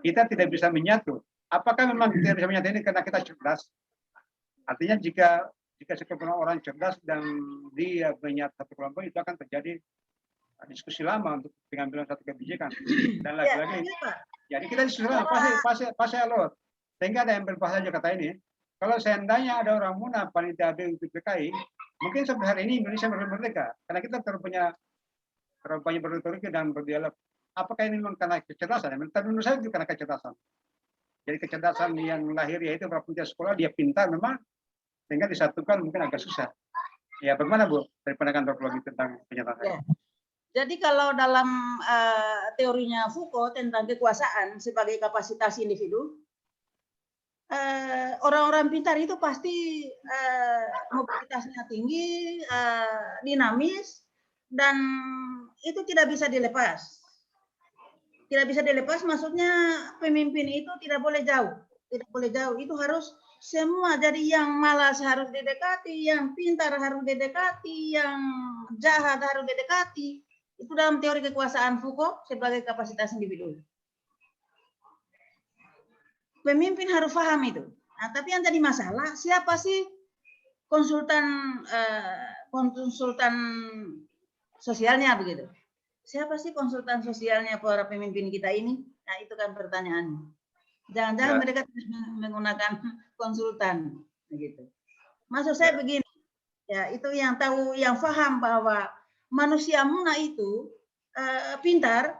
kita tidak bisa menyatu. Apakah memang kita bisa menyatu ini karena kita cerdas? Artinya jika sekelompok orang cerdas dan dia menyatu satu kelompok itu akan terjadi diskusi lama untuk pengambilan satu kebijakan. Dan lagi-lagi jadi kita diskusi lama pasti alot. Sehingga ada yang berbahasa kata ini. Kalau seandainya ada orang Muna panitia AB untuk PKI, mungkin sampai hari ini Indonesia belum merdeka. Karena kita terlalu banyak berretorika dan berdialog. Apakah ini memang karena kecerdasan? Menurut saya itu karena kecerdasan. Jadi kecerdasan yang lahir yaitu berpunca sekolah, dia pintar memang, sehingga disatukan mungkin agak susah. Ya bagaimana Bu, dari pandangan antropologi tentang penyataan?
Ya. Jadi kalau dalam teorinya Foucault tentang kekuasaan sebagai kapasitas individu, orang-orang pintar itu pasti mobilitasnya tinggi, dinamis, dan itu tidak bisa dilepas. Tidak bisa dilepas maksudnya pemimpin itu tidak boleh jauh. Tidak boleh jauh, itu harus semua. Jadi yang malas harus didekati, yang pintar harus didekati, yang jahat harus didekati. Itu dalam teori kekuasaan Foucault sebagai kapasitas individu. Pemimpin harus paham itu. Nah, tapi yang tadi masalah, siapa sih konsultan sosialnya begitu? Siapa sih konsultan sosialnya para pemimpin kita ini? Nah, itu kan pertanyaannya. Jangan-jangan mereka menggunakan konsultan, begitu. Maksud saya begini, ya itu yang tahu, yang paham bahwa manusia muna itu pintar,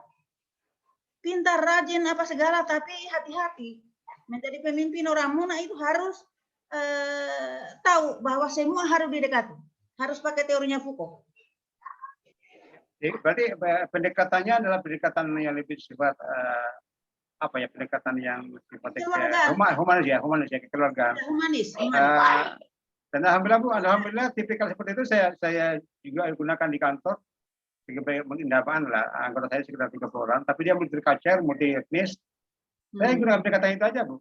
rajin apa segala, tapi hati-hati. Menjadi pemimpin orang muna itu harus tahu bahwa semua harus didekati, harus pakai teorinya Foucault.
Berarti pendekatannya adalah pendekatan yang lebih sifat apa ya, pendekatan yang sifatnya humanis ya, kekeluargaan.
Humanis.
Dan alhamdulillah tipikal seperti itu saya juga gunakan di kantor sebagai pengindapaan lah. Anggota saya sekitar 30 orang, tapi dia multi-culture, multi-etnis. Saya gunakan pendekatan itu aja, Bu.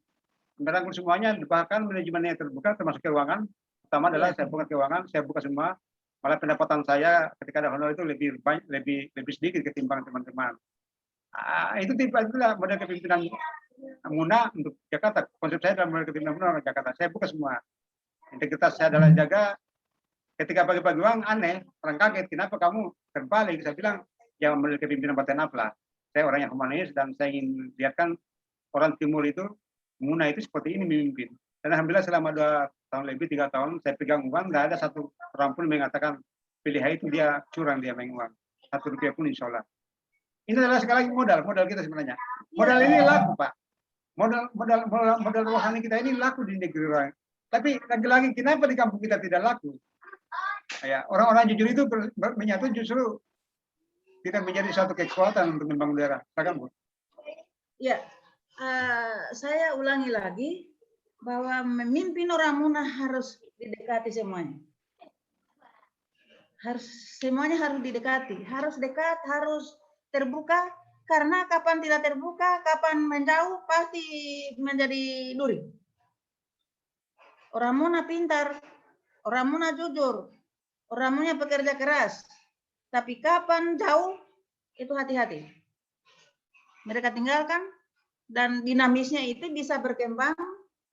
Merangkul semuanya, bahkan manajemennya terbuka, termasuk keuangan. Pertama adalah saya buka keuangan, saya buka semua. Malah pendapatan saya ketika ada honor itu lebih sedikit ketimbang teman-teman. Itu itulah model kepemimpinan Muna untuk Jakarta. Konsep saya dalam model kepemimpinan Muna untuk Jakarta. Saya buka semua. Integritas saya adalah jaga. Ketika pagi-pagi uang aneh, orang kaget, kenapa kamu terbalik? Saya bilang, ya model kepemimpinan Partai Nafla. Saya orang yang humanis dan saya ingin lihatkan orang Timur itu, Muna itu seperti ini memimpin. Dan alhamdulillah selama 2 tahun lebih, 3 tahun, saya pegang uang, nggak ada satu orang pun mengatakan pilih itu dia curang, dia main uang. 1 rupiah pun insya Allah. Ini adalah sekali lagi modal kita sebenarnya. Modal ini laku, Pak. Modal rohani kita ini laku di negeri orang. Tapi lagi-lagi kenapa di kampung kita tidak laku? Ya, orang-orang jujur itu menyatu justru kita menjadi suatu kekuatan untuk membangun daerah. Silakan, Bu.
Ya, saya ulangi lagi bahwa memimpin orang Muna harus didekati semuanya. Semuanya harus didekati, harus dekat, harus terbuka, karena kapan tidak terbuka, kapan menjauh, pasti menjadi duri. Orang Muna pintar, orang Muna jujur, orang Muna pekerja keras, tapi kapan jauh, itu hati-hati. Mereka tinggalkan, dan dinamisnya itu bisa berkembang,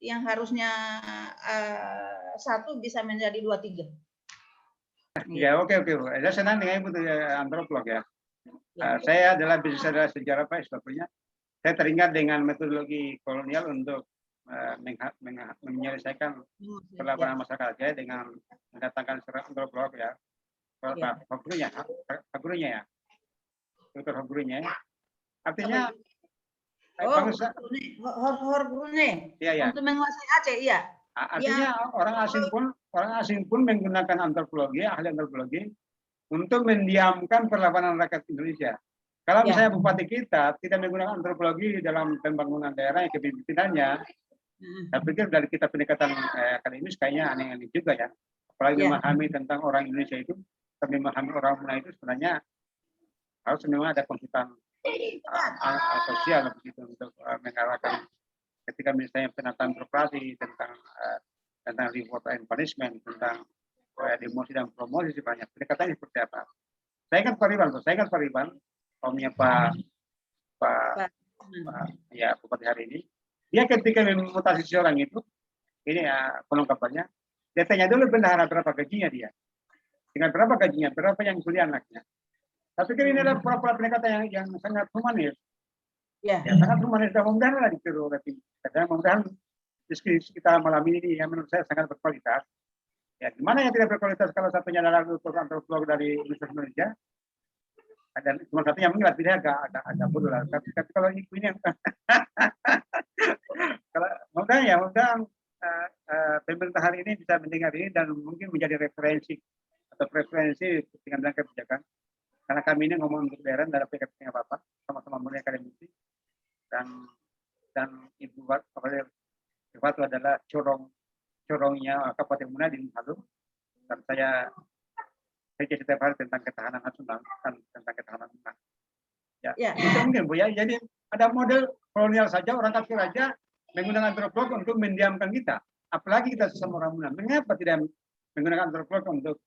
yang harusnya 1 bisa menjadi 2, 3.
Ya, oke. Saya senang dengan Ibu antropolog ya. Saya adalah bisnis sejarah Pak sebetulnya. Saya teringat dengan metodologi kolonial untuk menyelesaikan perlawanan masyarakat saya dengan mendatangkan seorang antropolog ya. Gurunya ya. Dokter gurunya. Artinya
Brunei.
Iya.
Untuk menguasai Aceh, iya.
Artinya orang asing pun menggunakan antropologi, ahli antropologi untuk mendiamkan perlawanan rakyat Indonesia. Kalau misalnya bupati kita tidak menggunakan antropologi dalam pembangunan daerah yang kepemimpinannya, saya pikir dari kita pendekatan akademis kayaknya aneh-aneh juga ya. Apalagi memahami tentang orang Indonesia itu, memahami orang Muna itu sebenarnya harus memang ada konsultan sosial begitu untuk mengarahkan ketika misalnya penataan birokrasi tentang reward and punishment, tentang demosi dan promosi sebenarnya pendekatannya seperti apa. Saya ingat Pak Riban, omnya Pak Bupati hari ini, dia ketika memutasi seorang itu, ini ya pelengkapannya, dia tanya dulu bendahara berapa gajinya dia, dengan berapa gajinya, berapa yang kuliah anaknya. Tapi kan ini adalah pola pendekatan yang sangat humanis. Ya, sangat humanis dan mudah-mudahan ditiru. Mudah-mudahan diskusi kita malam ini yang menurut saya sangat berkualitas. Ya, gimana yang tidak berkualitas kalau satunya adalah antropolog dari Universitas Indonesia, dan cuma satunya mungkin tidak agak bodoh lah. Tapi kalau ini kalau mudah-mudahan pemerintah hari ini bisa mendengar ini dan mungkin menjadi referensi atau preferensi dengan kebijakan. Karena kami ini ngomong untuk daerah, tidak ada pekerjaan apa-apa, sama-sama murni akademisi, dan Ibu Watu adalah corongnya Kabupaten Muna di Halu, dan saya setiap hari tentang ketahanan nasional dan tentang ketahanan Muna. Ya, itu mungkin Bu ya. Jadi ada model kolonial saja, orang kafir saja menggunakan antropolog untuk mendiamkan kita. Apalagi kita sesama orang Muna. Mengapa tidak menggunakan antropolog untuk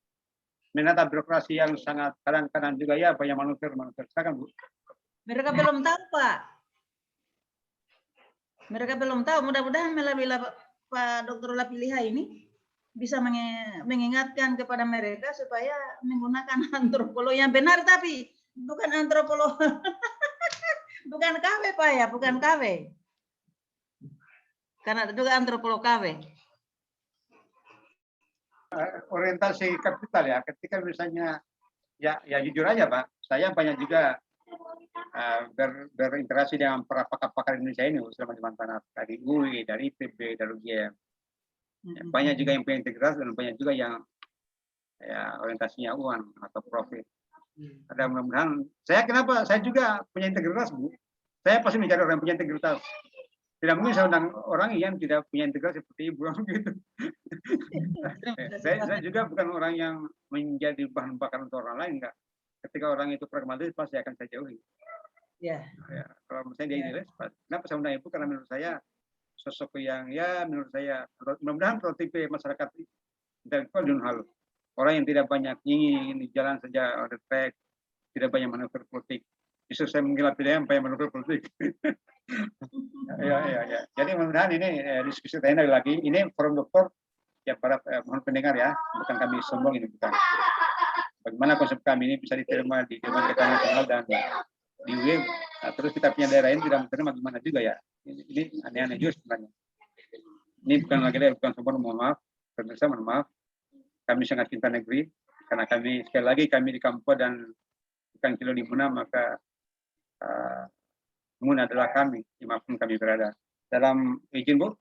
menata birokrasi yang sangat kadang-kadang juga ya banyak manuver. Silakan Bu.
Mereka belum tahu, Pak. Mereka belum tahu. Mudah-mudahan melalui Pak Dr. Lapiliha ini bisa mengingatkan kepada mereka supaya menggunakan antropolog yang benar, tapi bukan antropolog, bukan KW, Pak ya, bukan KW. Karena juga antropolog KW.
Orientasi kapital ya, ketika misalnya ya jujur aja Pak, saya banyak juga berinteraksi dengan para pakar-pakar Indonesia ini selama di mantan dari UI, dari IPB, dari UGM. Ya, banyak juga yang punya integritas dan banyak juga yang ya orientasinya uang atau profit. Ada mudah-mudahan saya juga punya integritas Bu. Saya pasti mencari orang yang punya integritas. Tidak mungkin saya undang orang yang tidak punya integritas seperti Ibu gitu. Saya juga bukan orang yang menjadi bahan bakar untuk orang lain, enggak. Ketika orang itu pragmatis pasti akan saya jauhi.
Ya.
Ya, kalau misalnya dia idealis, kenapa saya undang Ibu? Karena menurut saya sosok yang ya menurut saya mudah-mudahan prototipe masyarakat intelektual Yun Halu. Orang yang tidak banyak ingin jalan saja on the track, tidak banyak manuver politik. Justru saya menggila pilihan banyak manuver politik. Ya. Jadi mudah-mudahan ini diskusi lain lagi. Ini forum dokter ya para mohon pendengar ya, bukan kami sombong ini bukan. Bagaimana konsep kami ini bisa diterima di Dewan Kekanan Nasional dan di UE, nah, terus kita punya daerah ini tidak menerima gimana juga ya. Ini aneh-aneh juga sebenarnya. Ini bukan lagi bukan sombong, mohon maaf. Pemirsa, mohon maaf. Kami sangat cinta negeri karena kami sekali lagi kami di Kampung dan bukan kilo di Muna, maka Muna adalah kami dimanapun kami berada. Dalam izin Bu,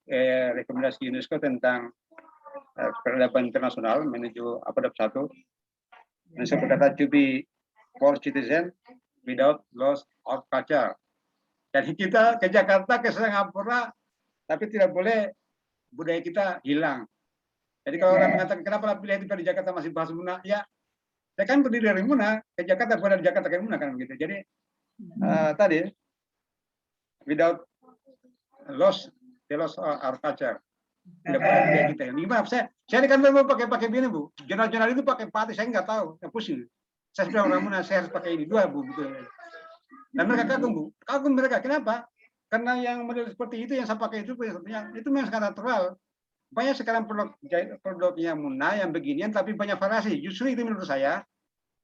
rekomendasi UNESCO tentang peradaban internasional menuju abad 1, Indonesia berkata to be world citizen without loss of culture. Jadi kita ke Jakarta, ke Singapura, tapi tidak boleh budaya kita hilang. Jadi kalau orang mengatakan kenapa pilih di Jakarta masih bahasa Muna, ya saya kan berdiri dari Muna, ke Jakarta bukan dari Jakarta ke Muna kan begitu. Jadi tadi without loss our culture. Tidak boleh budaya kita. Gimana? Saya di kantor mau pakai begini Bu. Jurnal-jurnal itu pakai pati, saya nggak tahu, yang pusing. Saya bilang orang Muna, saya harus pakai ini dua Bu. Betul. Dan mereka kagum Bu, kagum mereka. Kenapa? Karena yang model seperti itu yang saya pakai itu memang sangat natural. Banyak sekarang produknya Muna yang beginian, tapi banyak variasi. Justru itu menurut saya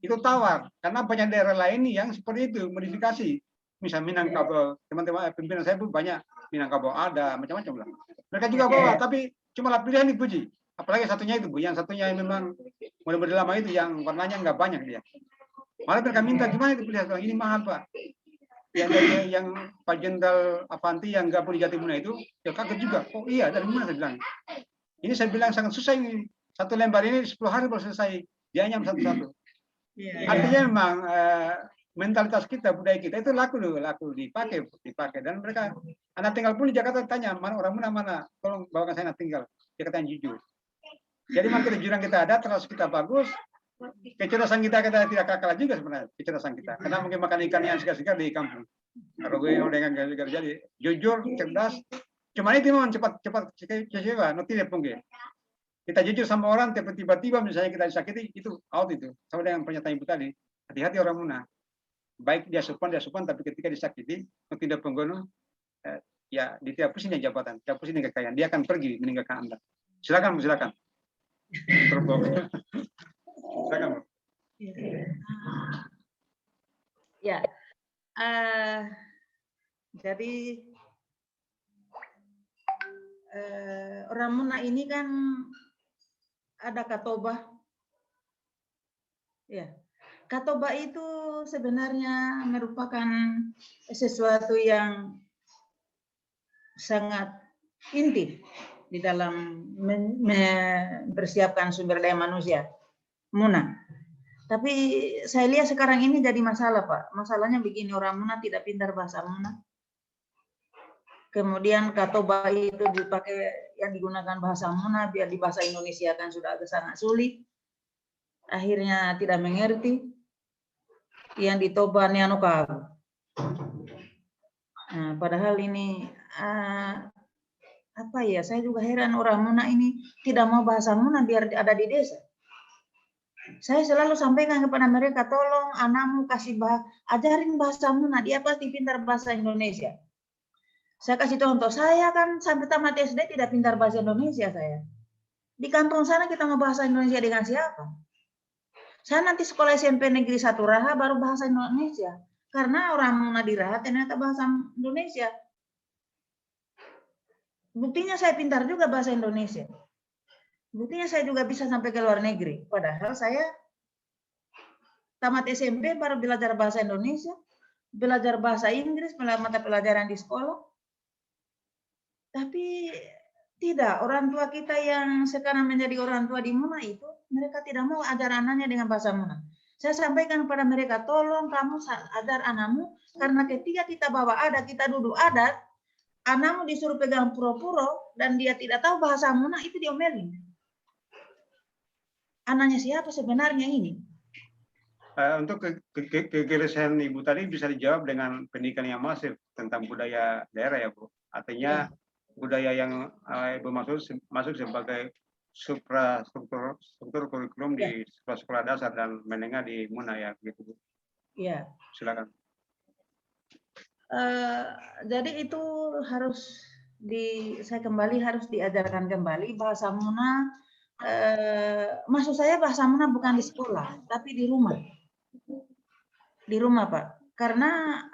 itu tawar, karena banyak daerah lain yang seperti itu modifikasi. Misal Minangkabau, teman-teman pimpinan saya pun banyak Minangkabau ada macam-macam lah. Mereka juga bawa, tapi cuma pilihan dipuji. Apalagi satunya itu Bu, yang satunya yang memang model-model lama itu yang warnanya nggak banyak dia. Malah mereka minta gimana itu pilihan ini mahal Pak. Yang Pak Jenderal Avanti yang gabung di Jatimuna itu, ya kaget juga. Oh iya, dari mana saya bilang. Ini saya bilang sangat susah ini. Satu lembar ini 10 hari baru selesai. Dia nyam satu-satu. Artinya memang mentalitas kita, budaya kita itu laku dipakai. Dan mereka, anak tinggal pun di Jakarta tanya, mana orang mana, tolong bawakan saya anak tinggal. Dia kata yang jujur. Jadi memang kejujuran kita ada, terus kita bagus, kecerdasan kita tidak kalah juga sebenarnya kecerdasan kita. Karena mungkin makan ikan yang segar-segar di kampung. Kalau gue dengan segar jadi jujur, cerdas. Cuma itu memang cepat kecewa, nanti dia pungge. Kita jujur sama orang, tiba-tiba misalnya kita disakiti, itu out itu. Sama dengan pernyataan Ibu tadi, hati-hati orang Muna. Baik dia sopan, tapi ketika disakiti, nanti dia penggono, ya dia pusing jabatan, dia pusing kekayaan, dia akan pergi meninggalkan Anda. Silakan. Silakan.
Ya, jadi orang Muna ini kan ada Katoba. Ya, Katoba itu sebenarnya merupakan sesuatu yang sangat inti di dalam mempersiapkan sumber daya manusia Muna. Tapi saya lihat sekarang ini jadi masalah Pak. Masalahnya begini, orang Muna tidak pintar bahasa Muna. Kemudian Katoba itu dipakai yang digunakan bahasa Muna, biar di bahasa Indonesia kan sudah agak sangat sulit. Akhirnya tidak mengerti. Yang di Toba Nianokau. Nah, padahal ini apa ya? Saya juga heran orang Muna ini tidak mau bahasa Muna biar ada di desa. Saya selalu sampaikan kepada mereka, tolong anakmu ajarin bahasa Muna, dia pasti pintar bahasa Indonesia. Saya kasih contoh, saya kan sampai tamat SD tidak pintar bahasa Indonesia saya. Di kampung sana kita mau bahasa Indonesia dengan siapa? Saya nanti sekolah SMP Negeri 1 Raha baru bahasa Indonesia. Karena orang Muna di Raha ternyata bahasa Indonesia. Buktinya saya pintar juga bahasa Indonesia. Buktinya saya juga bisa sampai ke luar negeri. Padahal saya tamat SMP baru belajar bahasa Indonesia, belajar bahasa Inggris, mata pelajaran di sekolah. Tapi tidak, orang tua kita yang sekarang menjadi orang tua di Muna itu, mereka tidak mau ajar anaknya dengan bahasa Muna. Saya sampaikan kepada mereka, tolong kamu ajar anakmu, karena ketika kita bawa adat, kita duduk adat, anakmu disuruh pegang puro-puro, dan dia tidak tahu bahasa Muna, itu diomelin. Anaknya siapa sebenarnya ini?
Untuk kegelisahan Ibu tadi bisa dijawab dengan pendidikan yang masif tentang budaya daerah ya Bu. Artinya budaya yang Ibu masuk sebagai struktur kurikulum di sekolah-sekolah dasar dan menengah di Muna ya gitu Bu.
Iya.
Silakan.
Jadi itu saya kembali harus diajarkan kembali bahasa Muna. Maksud saya bahasa Muna bukan di sekolah, tapi di rumah. Di rumah Pak, karena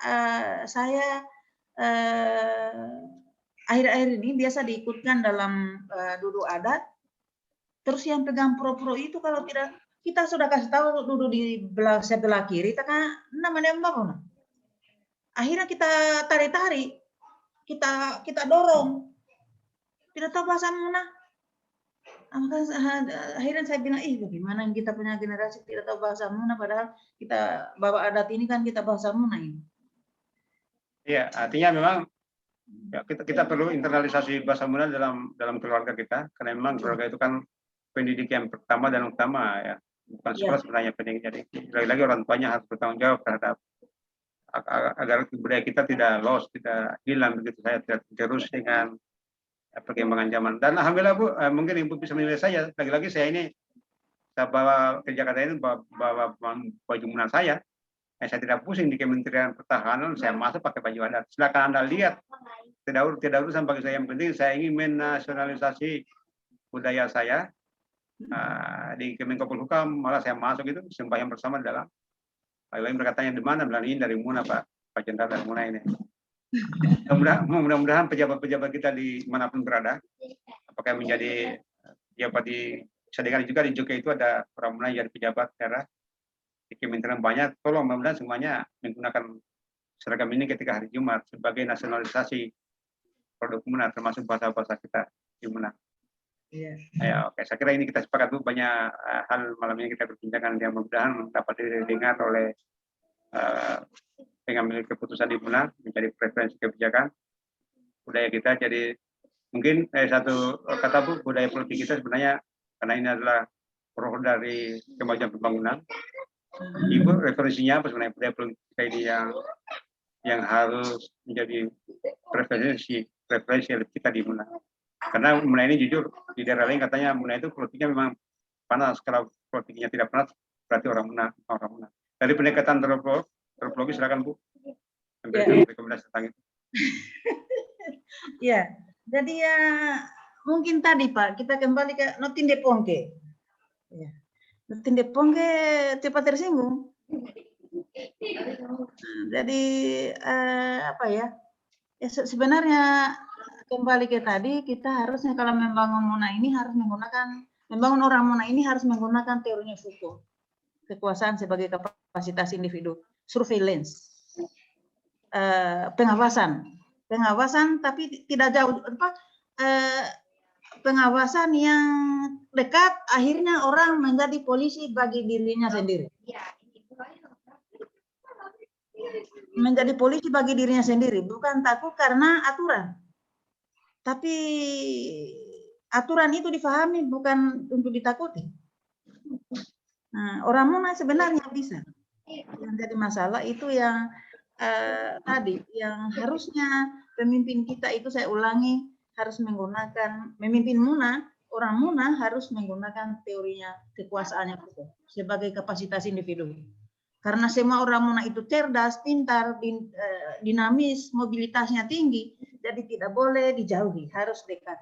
saya akhir-akhir ini biasa diikutkan dalam duduk adat. Terus yang pegang pro-pro itu kalau tidak, kita sudah kasih tahu duduk di sebelah kiri, karena namanya Mbak. Akhirnya kita tarik-tarik, kita dorong, tidak tahu bahasa Muna. Akhirnya saya bilang, bagaimana kita punya generasi tidak tahu bahasa Muna, padahal kita bawa adat ini kan kita bahasa Muna ini. Iya,
artinya memang ya, kita perlu internalisasi bahasa Muna dalam keluarga kita, karena memang keluarga itu kan pendidik yang pertama dan utama ya, bukan sekolah sebenarnya pendidik. Jadi lagi-lagi orang tuanya harus bertanggung jawab terhadap agar budaya kita tidak lost, tidak hilang begitu saya, tidak terus dengan perkembangan zaman. Dan alhamdulillah Bu, mungkin Ibu bisa menilai saya. Lagi-lagi saya ini bawa ke Jakarta ini bawa baju Muna saya. Saya tidak pusing di Kementerian Pertahanan, saya masuk pakai baju adat. Silakan Anda lihat. Tidak urusan bagi saya, yang penting saya ingin menasionalisasi budaya saya. Di Kemenko Polhukam malah saya masuk itu sembahyang bersama dalam. Lain berkatanya di mana? Bilang ini dari Muna Pak Jenderal dari Muna ini. Mudah-mudahan pejabat-pejabat kita di manapun berada, apakah menjadi pejabat bisa dengar juga di Jogja itu ada orang Muna yang jadi pejabat daerah di Kementerian banyak. Tolong mudah-mudahan semuanya menggunakan seragam ini ketika hari Jumat sebagai nasionalisasi produk Muna, termasuk bahasa-bahasa kita di Muna. Ya, oke. Saya kira ini kita sepakat Bu, banyak hal malam ini kita berbincangkan yang mudah-mudahan dapat didengar oleh pengambil keputusan di Muna, menjadi preferensi kebijakan budaya kita. Jadi mungkin satu kata Bu, budaya politik kita sebenarnya, karena ini adalah roh dari kemajuan pembangunan. Ibu referensinya apa sebenarnya budaya politik kita ini yang harus menjadi preferensi kita di Muna. Karena Muna ini jujur di daerah lain katanya Muna itu politiknya memang panas. Kalau politiknya tidak panas berarti orang Muna. Dari pendekatan antropologi silakan Bu. Rekomendasi tentang itu.
Ya, jadi ya mungkin tadi Pak kita kembali ke Notin de Pongke. Ya. Notin de Pongke cepat tersinggung. Jadi apa ya? Ya sebenarnya kembali ke tadi, kita harusnya kalau membangun Muna ini harus membangun orang Muna ini harus menggunakan teorinya Foucault. Kekuasaan sebagai kapasitas individu, surveillance, pengawasan tapi tidak jauh, pengawasan yang dekat, akhirnya orang menjadi polisi bagi dirinya sendiri. Menjadi polisi bagi dirinya sendiri, bukan takut karena aturan. Tapi aturan itu difahami bukan untuk ditakuti. Nah, orang Muna sebenarnya bisa. Yang jadi masalah itu yang tadi, yang harusnya pemimpin kita itu saya ulangi harus menggunakan, memimpin Muna orang Muna harus menggunakan teorinya kekuasaannya itu sebagai kapasitas individu. Karena semua orang Muna itu cerdas, pintar, dinamis, mobilitasnya tinggi, jadi tidak boleh dijauhi, harus dekat.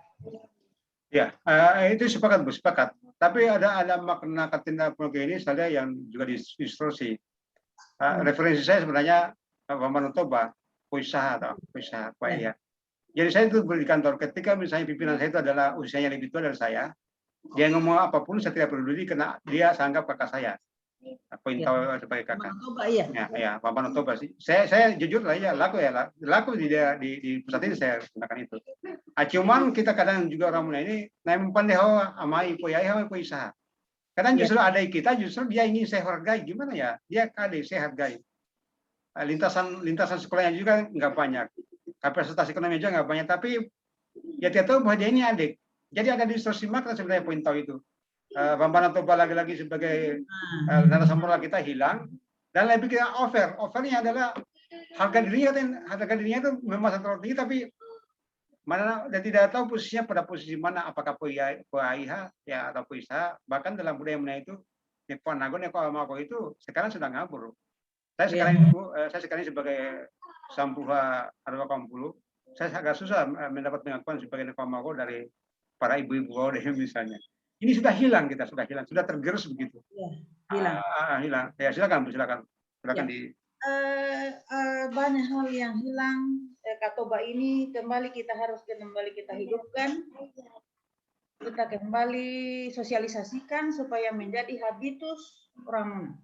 Ya, itu sepakat Bu, sepakat. Tapi ada makna teknologi ini saya yang juga distorsi. Referensi saya sebenarnya Bambang Toba, pengusaha atau pengusaha ya. Jadi saya itu di kantor ketika misalnya pimpinan saya itu adalah usianya lebih tua dari saya, dia ngomong apapun saya tidak peduli karena dia sanggap kakak saya. Poin tahu sebagai kakak. Ya, Bambang Toba sih. Saya jujur lah ya, laku di pusat ini saya gunakan itu. Cuman kita kadang juga orang Muna ini naik pandai amai poyai usaha. Kadang justru ada kita justru dia ingin saya hargai, gimana ya? Dia kali saya hargai. Lintasan sekolahnya juga nggak banyak, kapasitas ekonomi juga nggak banyak, tapi ya dia tahu bahwa dia ini adik. Jadi ada distorsi makna sebenarnya poin tahu itu. Bambang Toba lagi-lagi sebagai narasumber kita hilang dan lebih kita overnya adalah harga dirinya itu memang sangat tinggi, tapi mana dan tidak tahu posisinya pada posisi mana, apakah PAIH ya atau PISA. Bahkan dalam budaya Muna itu Nepanagon Mako itu sekarang sudah ngabur. Saya sekarang sebagai Sampuha Arwa Kampulu, saya agak susah mendapat pengakuan sebagai Nepanagon dari para ibu-ibu misalnya. Ini sudah hilang, sudah tergerus begitu.
Ya,
hilang. Ya silakan Bu, silakan ya.
Banyak hal yang hilang. Katoba ini kita harus kembali kita hidupkan, kita kembali sosialisasikan supaya menjadi habitus orang Muna.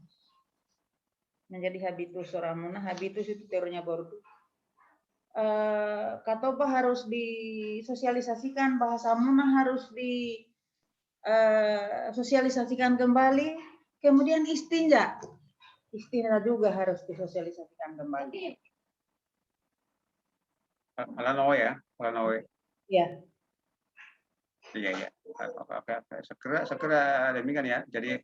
Menjadi habitus orang Muna. Habitus itu teorinya Bourdieu. Katoba harus disosialisasikan, bahasa Muna harus disosialisasikan kembali. Kemudian istinja juga harus disosialisasikan kembali.
Alanoe.
Ya.
Iya. Segera demikian ya. Jadi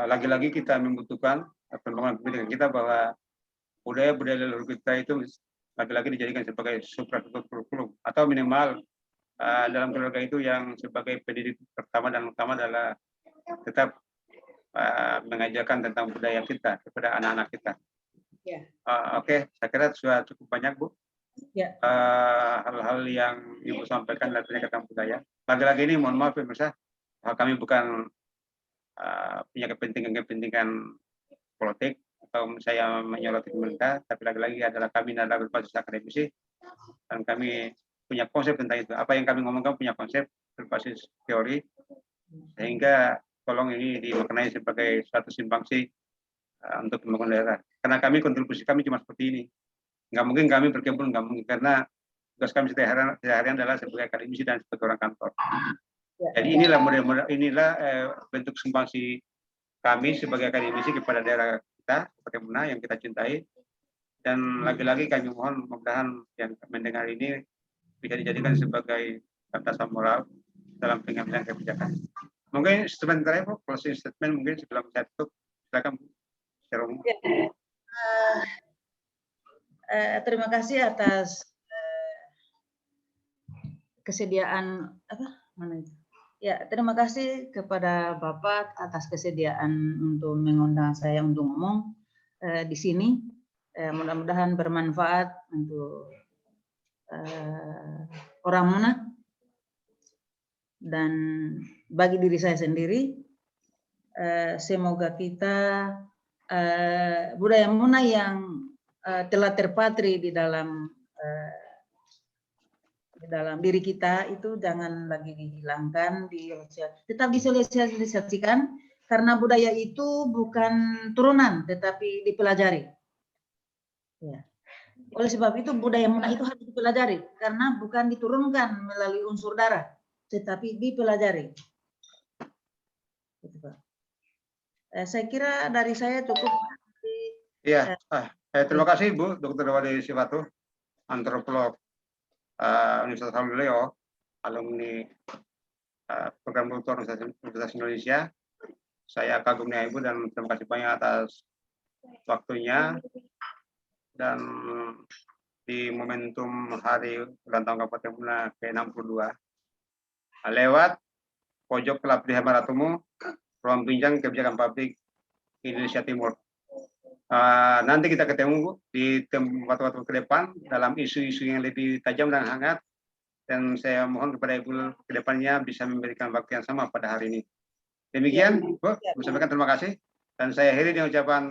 lagi-lagi kita membutuhkan perkembangan pendidikan kita bahwa budaya leluhur kita itu lagi-lagi dijadikan sebagai suprakurikulum atau minimal dalam keluarga itu yang sebagai pendidik pertama dan utama adalah tetap mengajarkan tentang budaya kita kepada anak-anak kita.
Ya.
Oke, saya kira sudah cukup banyak Bu.
Ya.
Hal-hal yang Ibu sampaikan tentang budaya. Lagi-lagi ini mohon maaf pemirsa, kami bukan punya kepentingan politik atau saya menyoroti pemerintah, tapi lagi-lagi adalah kami adalah berbasis akademisi dan kami punya konsep tentang itu. Apa yang kami ngomongkan punya konsep berbasis teori, sehingga tolong ini dimaknai sebagai suatu simbangsi untuk pembangunan daerah. Karena kontribusi kami cuma seperti ini. Nggak mungkin kami berkebun, nggak mungkin, karena tugas kami sehari-hari adalah sebagai akademisi dan sebagai orang kantor. Jadi inilah bentuk sumbangsi kami sebagai akademisi kepada daerah kita, sebagai Muna yang kita cintai. Dan lagi-lagi kami mohon mudah-mudahan yang mendengar ini bisa dijadikan sebagai landasan moral dalam pengambilan kebijakan. Mungkin sebentar Bu, closing statement mungkin sebelum saya tutup, silakan Bu.
Terima kasih atas kesediaan terima kasih kepada Bapak atas kesediaan untuk mengundang saya untuk ngomong di sini. Mudah-mudahan bermanfaat untuk orang Muna dan bagi diri saya sendiri. Semoga kita budaya Muna yang telah terpatri di dalam diri kita itu jangan lagi dihilangkan, tetap disosialisasikan, karena budaya itu bukan turunan tetapi dipelajari. Ya. Oleh sebab itu budaya Muna itu harus dipelajari karena bukan diturunkan melalui unsur darah tetapi dipelajari. Gitu, Pak. Saya kira dari saya cukup.
Iya, terima kasih Bu Dr. Wadi Siwatu, antropolog Universitas Hamdulillah, alumni program doktor Universitas Indonesia. Saya kagum dengan Ibu dan terima kasih banyak atas waktunya. Dan di momentum Hari Ulang Tahun Kabupaten Muna ke-62, lewat pojok pelatihan Maratomo, ruang pinjang kebijakan publik Indonesia Timur. Nanti kita ketemu Bu, di waktu-waktu ke depan dalam isu-isu yang lebih tajam dan hangat, dan saya mohon kepada Ibu ke depannya bisa memberikan waktu yang sama pada hari ini. Demikian Bu, saya sampaikan terima kasih, dan saya akhiri dengan ucapan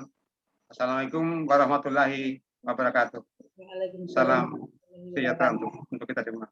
Assalamualaikum warahmatullahi wabarakatuh. Salam sejahtera untuk kita semua.